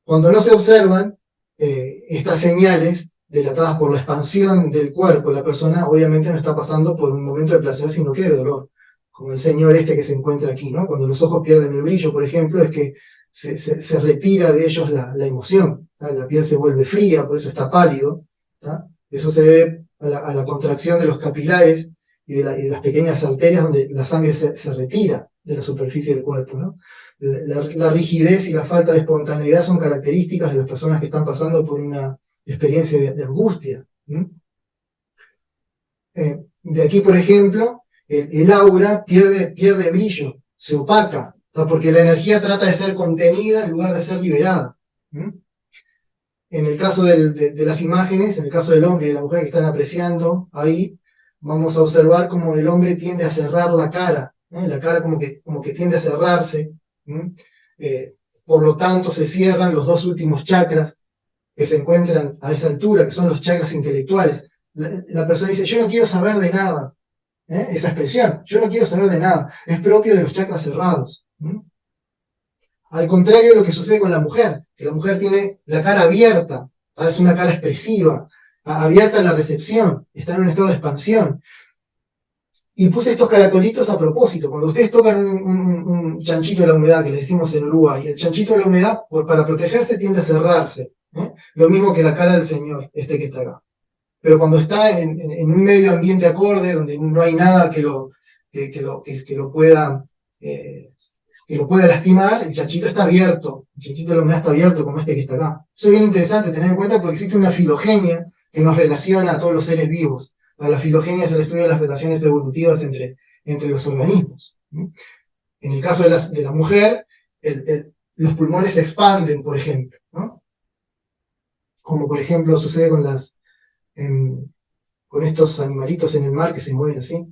Cuando no se observan estas señales delatadas por la expansión del cuerpo, la persona obviamente no está pasando por un momento de placer, sino que de dolor. Como el señor este que se encuentra aquí, ¿no? Cuando los ojos pierden el brillo, por ejemplo, es que se retira de ellos la emoción. ¿tá? La piel se vuelve fría, por eso está pálido. ¿tá? Eso se debe a la contracción de los capilares y de las pequeñas arterias donde la sangre se retira de la superficie del cuerpo. ¿no? La rigidez y la falta de espontaneidad son características de las personas que están pasando por una experiencia de angustia. De aquí, por ejemplo, el aura pierde brillo, se opaca, ¿tá? porque la energía trata de ser contenida en lugar de ser liberada. En el caso de las imágenes, en el caso del hombre y de la mujer que están apreciando ahí, vamos a observar cómo el hombre tiende a cerrar la cara, la cara como que tiende a cerrarse, por lo tanto se cierran los 2 últimos chakras que se encuentran a esa altura, que son los chakras intelectuales. La persona dice, yo no quiero saber de nada. Esa expresión, yo no quiero saber de nada, es propio de los chakras cerrados. Al contrario de lo que sucede con la mujer, que la mujer tiene la cara abierta, es una cara expresiva, abierta a la recepción, está en un estado de expansión. Y puse estos caracolitos a propósito. Cuando ustedes tocan un chanchito de la humedad, que le decimos en Uruguay, el chanchito de la humedad, para protegerse, tiende a cerrarse. Lo mismo que la cara del señor, este que está acá. Pero cuando está en un medio ambiente acorde, donde no hay nada que lo pueda lastimar, el chanchito está abierto. El chanchito de la humedad está abierto, como este que está acá. Eso es bien interesante tener en cuenta porque existe una filogenia que nos relaciona a todos los seres vivos. La filogenia es el estudio de las relaciones evolutivas entre los organismos. En el caso de la mujer, los pulmones se expanden, por ejemplo, ¿no? Como por ejemplo sucede con estos animalitos en el mar que se mueven así,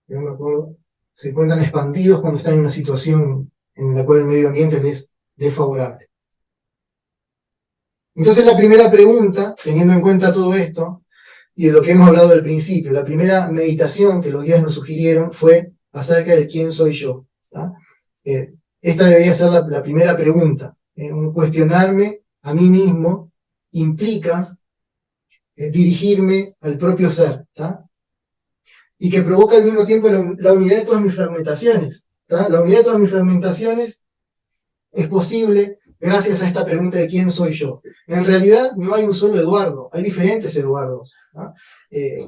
no me acuerdo, se encuentran expandidos cuando están en una situación en la cual el medio ambiente les es favorable. Entonces la primera pregunta, teniendo en cuenta todo esto, y de lo que hemos hablado al principio, la primera meditación que los guías nos sugirieron fue acerca de quién soy yo. ¿tá? Esta debería ser la primera pregunta. Un cuestionarme a mí mismo implica dirigirme al propio ser, ¿tá? y que provoca al mismo tiempo la unidad de todas mis fragmentaciones. ¿tá? La unidad de todas mis fragmentaciones es posible gracias a esta pregunta de quién soy yo. En realidad no hay un solo Eduardo, hay diferentes Eduardos,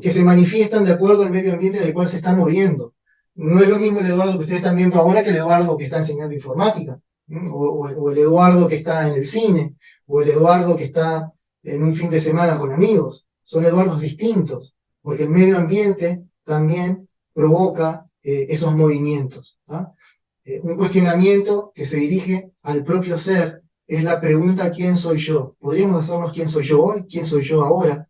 que se manifiestan de acuerdo al medio ambiente en el cual se están moviendo. No es lo mismo el Eduardo que ustedes están viendo ahora que el Eduardo que está enseñando informática, o el Eduardo que está en el cine, o el Eduardo que está en un fin de semana con amigos. Son Eduardos distintos, porque el medio ambiente también provoca esos movimientos. Un cuestionamiento que se dirige al propio ser es la pregunta ¿quién soy yo? Podríamos hacernos ¿quién soy yo hoy? ¿Quién soy yo ahora?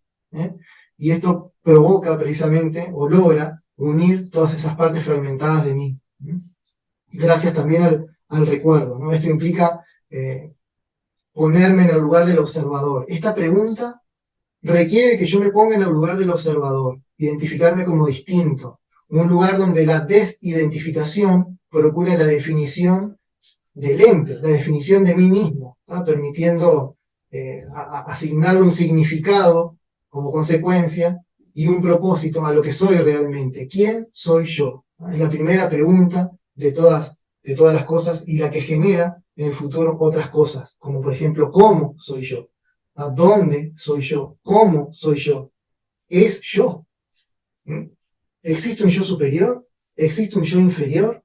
Y esto provoca precisamente o logra unir todas esas partes fragmentadas de mí. Y gracias también al recuerdo. ¿no? Esto implica ponerme en el lugar del observador. Esta pregunta requiere que yo me ponga en el lugar del observador, identificarme como distinto, un lugar donde la desidentificación procura la definición del ente, la definición de mí mismo, permitiendo asignarle un significado como consecuencia y un propósito a lo que soy realmente. ¿Quién soy yo? Es la primera pregunta de todas las cosas y la que genera en el futuro otras cosas, como por ejemplo, ¿cómo soy yo? ¿A dónde soy yo? ¿Cómo soy yo? ¿Es yo? ¿Existe un yo superior? ¿Existe un yo inferior?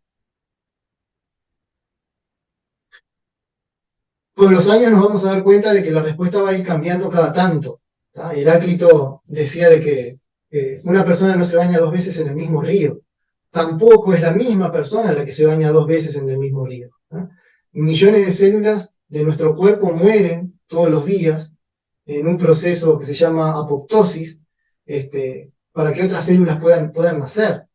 Con los años nos vamos a dar cuenta de que la respuesta va a ir cambiando cada tanto. Heráclito decía de que una persona no se baña 2 veces en el mismo río. tampoco es la misma persona la que se baña 2 veces en el mismo río. Millones de células de nuestro cuerpo mueren todos los días en un proceso que se llama apoptosis, para que otras células puedan nacer.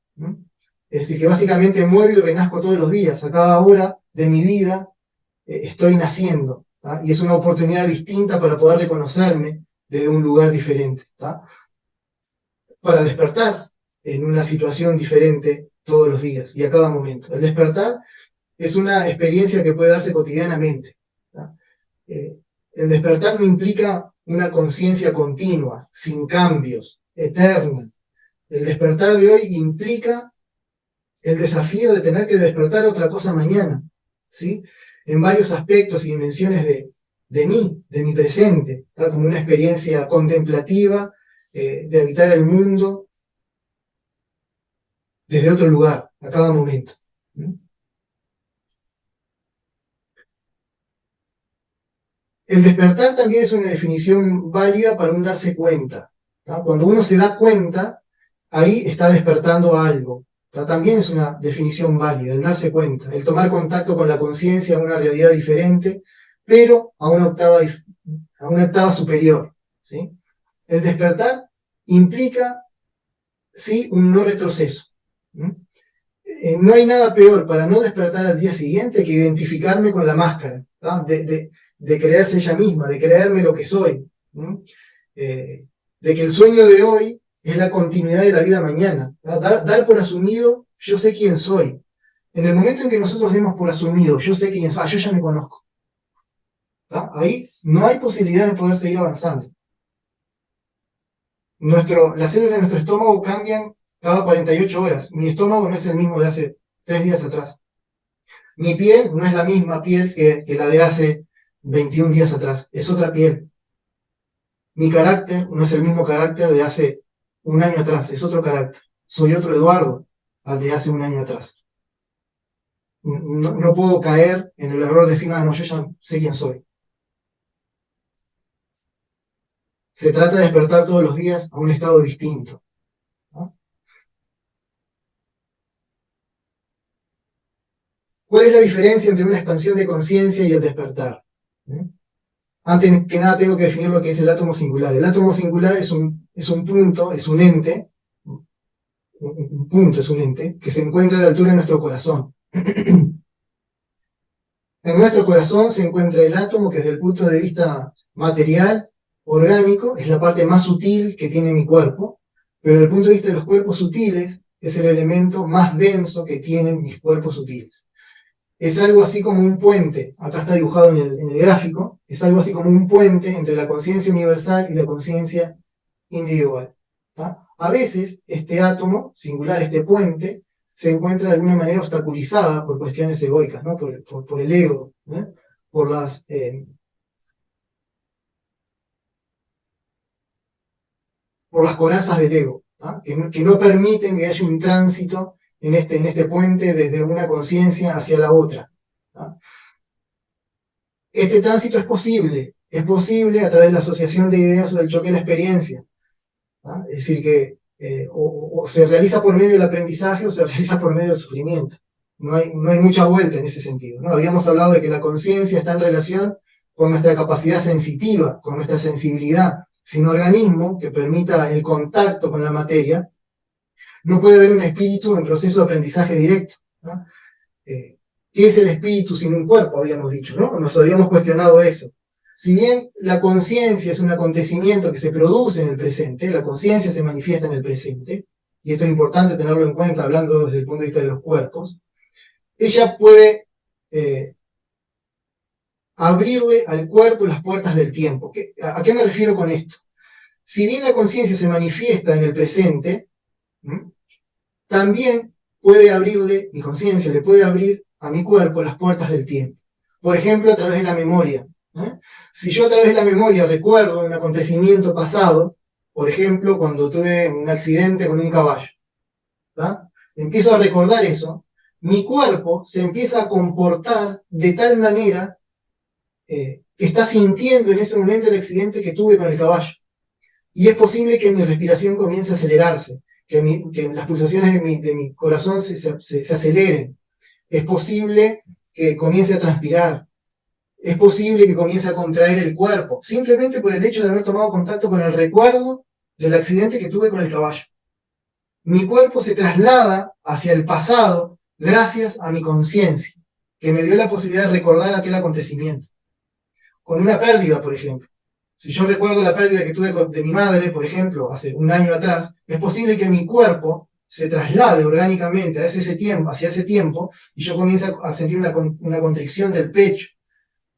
Es decir, que básicamente muero y renazco todos los días. A cada hora de mi vida estoy naciendo. Y es una oportunidad distinta para poder reconocerme desde un lugar diferente. Para despertar en una situación diferente todos los días y a cada momento. El despertar es una experiencia que puede darse cotidianamente. El despertar no implica una conciencia continua, sin cambios, eterna. El despertar de hoy implica el desafío de tener que despertar otra cosa mañana, ¿sí? En varios aspectos y dimensiones de mí, de mi presente, como una experiencia contemplativa, de habitar el mundo desde otro lugar, a cada momento. El despertar también es una definición válida para un darse cuenta. Cuando uno se da cuenta, ahí está despertando algo. También es una definición válida, el darse cuenta, el tomar contacto con la conciencia, una realidad diferente, pero a una octava superior. ¿Sí? El despertar implica, sí, un no retroceso. No hay nada peor para no despertar al día siguiente que identificarme con la máscara, de creerse ella misma, de creerme lo que soy, de que el sueño de hoy es la continuidad de la vida mañana, dar por asumido yo sé quién soy. En el momento en que nosotros demos por asumido yo sé quién soy, yo ya me conozco, ahí no hay posibilidad de poder seguir avanzando. Las células de nuestro estómago cambian cada 48 horas. Mi estómago no es el mismo de hace 3 días atrás. Mi piel no es la misma piel que la de hace 21 días atrás. Es otra piel. Mi carácter no es el mismo carácter de hace un año atrás. Es otro carácter. Soy otro Eduardo al de hace un año atrás. No puedo caer en el error de decir, no, yo ya sé quién soy. Se trata de despertar todos los días a un estado distinto. ¿Cuál es la diferencia entre una expansión de conciencia y el despertar? Antes que nada tengo que definir lo que es el átomo singular. El átomo singular es un punto, es un ente, un punto es un ente, que se encuentra a la altura de nuestro corazón. En nuestro corazón se encuentra el átomo, que desde el punto de vista material, orgánico, es la parte más sutil que tiene mi cuerpo, pero desde el punto de vista de los cuerpos sutiles, es el elemento más denso que tienen mis cuerpos sutiles. Es algo así como un puente, acá está dibujado en el gráfico, es algo así como un puente entre la conciencia universal y la conciencia individual. A veces este átomo singular, este puente, se encuentra de alguna manera obstaculizada por cuestiones egoicas, ¿no? por el ego, por las corazas del ego, que no permiten que haya un tránsito en este puente desde una conciencia hacia la otra. Este tránsito es posible a través de la asociación de ideas o del choque de la experiencia. Es decir, que o se realiza por medio del aprendizaje o se realiza por medio del sufrimiento. No hay mucha vuelta en ese sentido, ¿no? Habíamos hablado de que la conciencia está en relación con nuestra capacidad sensitiva, con nuestra sensibilidad. Sin organismo que permita el contacto con la materia, no puede haber un espíritu en proceso de aprendizaje directo. ¿Qué es el espíritu sin un cuerpo? Habíamos dicho, ¿no? Nos habíamos cuestionado eso. Si bien la conciencia es un acontecimiento que se produce en el presente, la conciencia se manifiesta en el presente, y esto es importante tenerlo en cuenta hablando desde el punto de vista de los cuerpos, ella puede abrirle al cuerpo las puertas del tiempo. ¿A qué me refiero con esto? Si bien la conciencia se manifiesta en el presente, también puede abrirle, mi conciencia le puede abrir a mi cuerpo las puertas del tiempo. Por ejemplo, a través de la memoria. Si yo a través de la memoria recuerdo un acontecimiento pasado, por ejemplo, cuando tuve un accidente con un caballo, empiezo a recordar eso, mi cuerpo se empieza a comportar de tal manera que está sintiendo en ese momento el accidente que tuve con el caballo. Y es posible que mi respiración comience a acelerarse, que las pulsaciones de mi corazón se aceleren. Es posible que comience a transpirar. Es posible que comience a contraer el cuerpo, simplemente por el hecho de haber tomado contacto con el recuerdo del accidente que tuve con el caballo. Mi cuerpo se traslada hacia el pasado gracias a mi conciencia, que me dio la posibilidad de recordar aquel acontecimiento. Con una pérdida, por ejemplo. Si yo recuerdo la pérdida que tuve de mi madre, por ejemplo, hace un año atrás, es posible que mi cuerpo se traslade orgánicamente hacia ese tiempo y yo comienzo a sentir una constricción del pecho.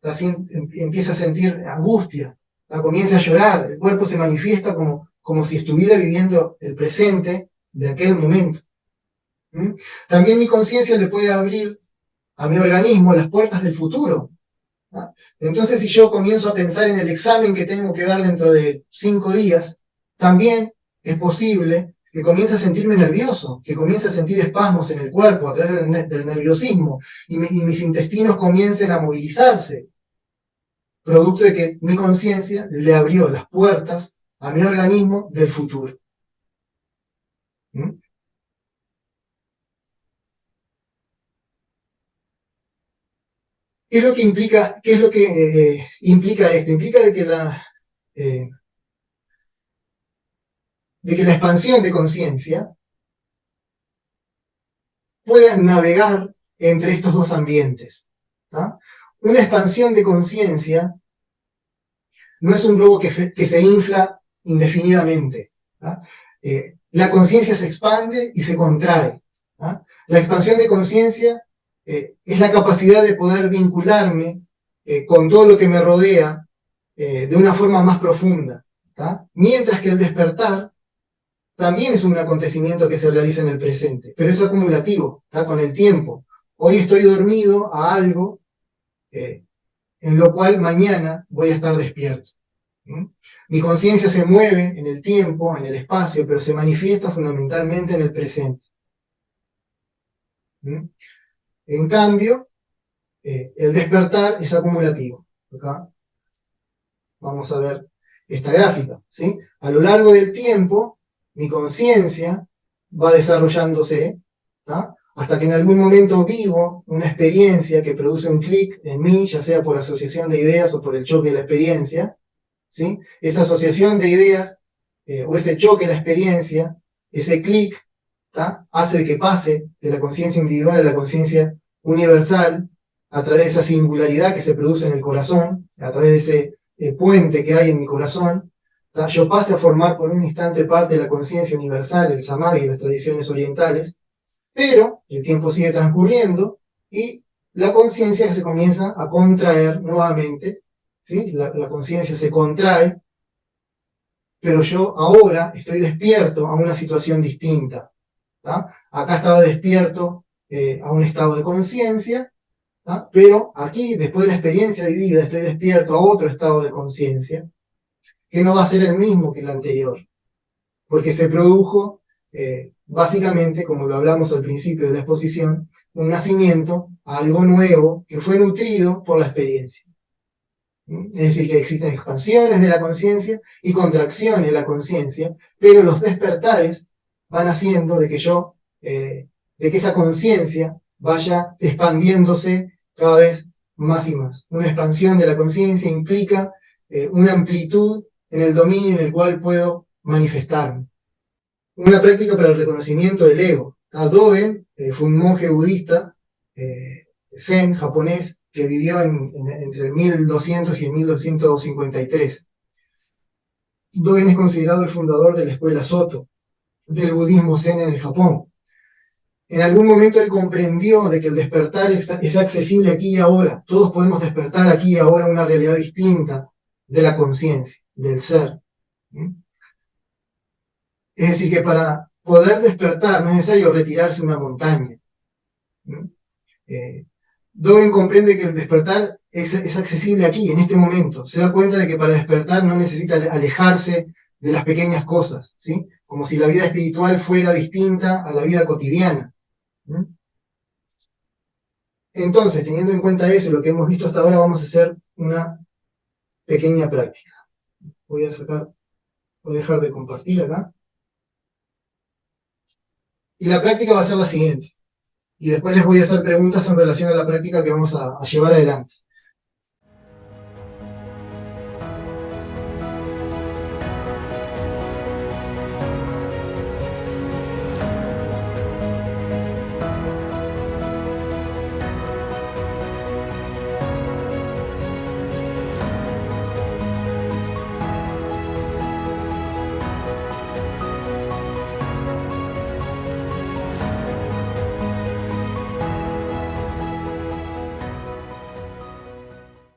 Así empieza a sentir angustia, comienza a llorar, el cuerpo se manifiesta como si estuviera viviendo el presente de aquel momento. ¿Mm? También mi conciencia le puede abrir a mi organismo las puertas del futuro. ¿Ah? Entonces, si yo comienzo a pensar en el examen que tengo que dar dentro de 5 días, también es posible que comience a sentirme nervioso, que comience a sentir espasmos en el cuerpo a través del nerviosismo y mis intestinos comiencen a movilizarse, producto de que mi conciencia le abrió las puertas a mi organismo del futuro. ¿Mm? ¿Qué es lo que implica, implica esto? Implica eh, de que la expansión de conciencia pueda navegar entre estos dos ambientes. ¿Tá? Una expansión de conciencia no es un globo que se infla indefinidamente. La conciencia se expande y se contrae. ¿Ah? La expansión de conciencia es la capacidad de poder vincularme con todo lo que me rodea de una forma más profunda. ¿Tá? Mientras que el despertar también es un acontecimiento que se realiza en el presente, pero es acumulativo, ¿tá? Con el tiempo. Hoy estoy dormido a algo en lo cual mañana voy a estar despierto. ¿Mm? Mi conciencia se mueve en el tiempo, en el espacio, pero se manifiesta fundamentalmente en el presente. ¿Mm? En cambio, el despertar es acumulativo. Acá vamos a ver esta gráfica. ¿Sí? A lo largo del tiempo, mi conciencia va desarrollándose, ¿tá? Hasta que en algún momento vivo una experiencia que produce un clic en mí, ya sea por asociación de ideas o por el choque de la experiencia. ¿Sí? Esa asociación de ideas o ese choque en la experiencia, ese clic, hace que pase de la conciencia individual a la conciencia universal a través de esa singularidad que se produce en el corazón, a través de ese puente que hay en mi corazón. ¿Tá? Yo pase a formar por un instante parte de la conciencia universal, el samadhi y las tradiciones orientales, pero el tiempo sigue transcurriendo y la conciencia se comienza a contraer nuevamente. ¿Sí? La conciencia se contrae, pero yo ahora estoy despierto a una situación distinta. ¿Tá? Acá estaba despierto a un estado de conciencia, pero aquí, después de la experiencia vivida, estoy despierto a otro estado de conciencia, que no va a ser el mismo que el anterior, porque se produjo, básicamente, como lo hablamos al principio de la exposición, un nacimiento a algo nuevo que fue nutrido por la experiencia. Es decir, que existen expansiones de la conciencia y contracciones de la conciencia, pero los despertares van haciendo de que de que esa conciencia vaya expandiéndose cada vez más y más. Una expansión de la conciencia implica una amplitud en el dominio en el cual puedo manifestarme. Una práctica para el reconocimiento del ego. Dogen fue un monje budista, zen japonés, que vivió entre el 1200 y el 1253. Dogen es considerado el fundador de la escuela Soto, del budismo zen en el Japón. En algún momento él comprendió de que el despertar es accesible aquí y ahora. Todos podemos despertar aquí y ahora una realidad distinta de la conciencia, del ser. Es decir, que para poder despertar no es necesario retirarse a una montaña. Dogen comprende que el despertar es accesible aquí, en este momento. Se da cuenta de que para despertar no necesita alejarse de las pequeñas cosas, ¿sí? Como si la vida espiritual fuera distinta a la vida cotidiana. Entonces, teniendo en cuenta eso, lo que hemos visto hasta ahora, vamos a hacer una pequeña práctica. Voy a dejar de compartir acá. Y la práctica va a ser la siguiente. Y después les voy a hacer preguntas en relación a la práctica que vamos a llevar adelante.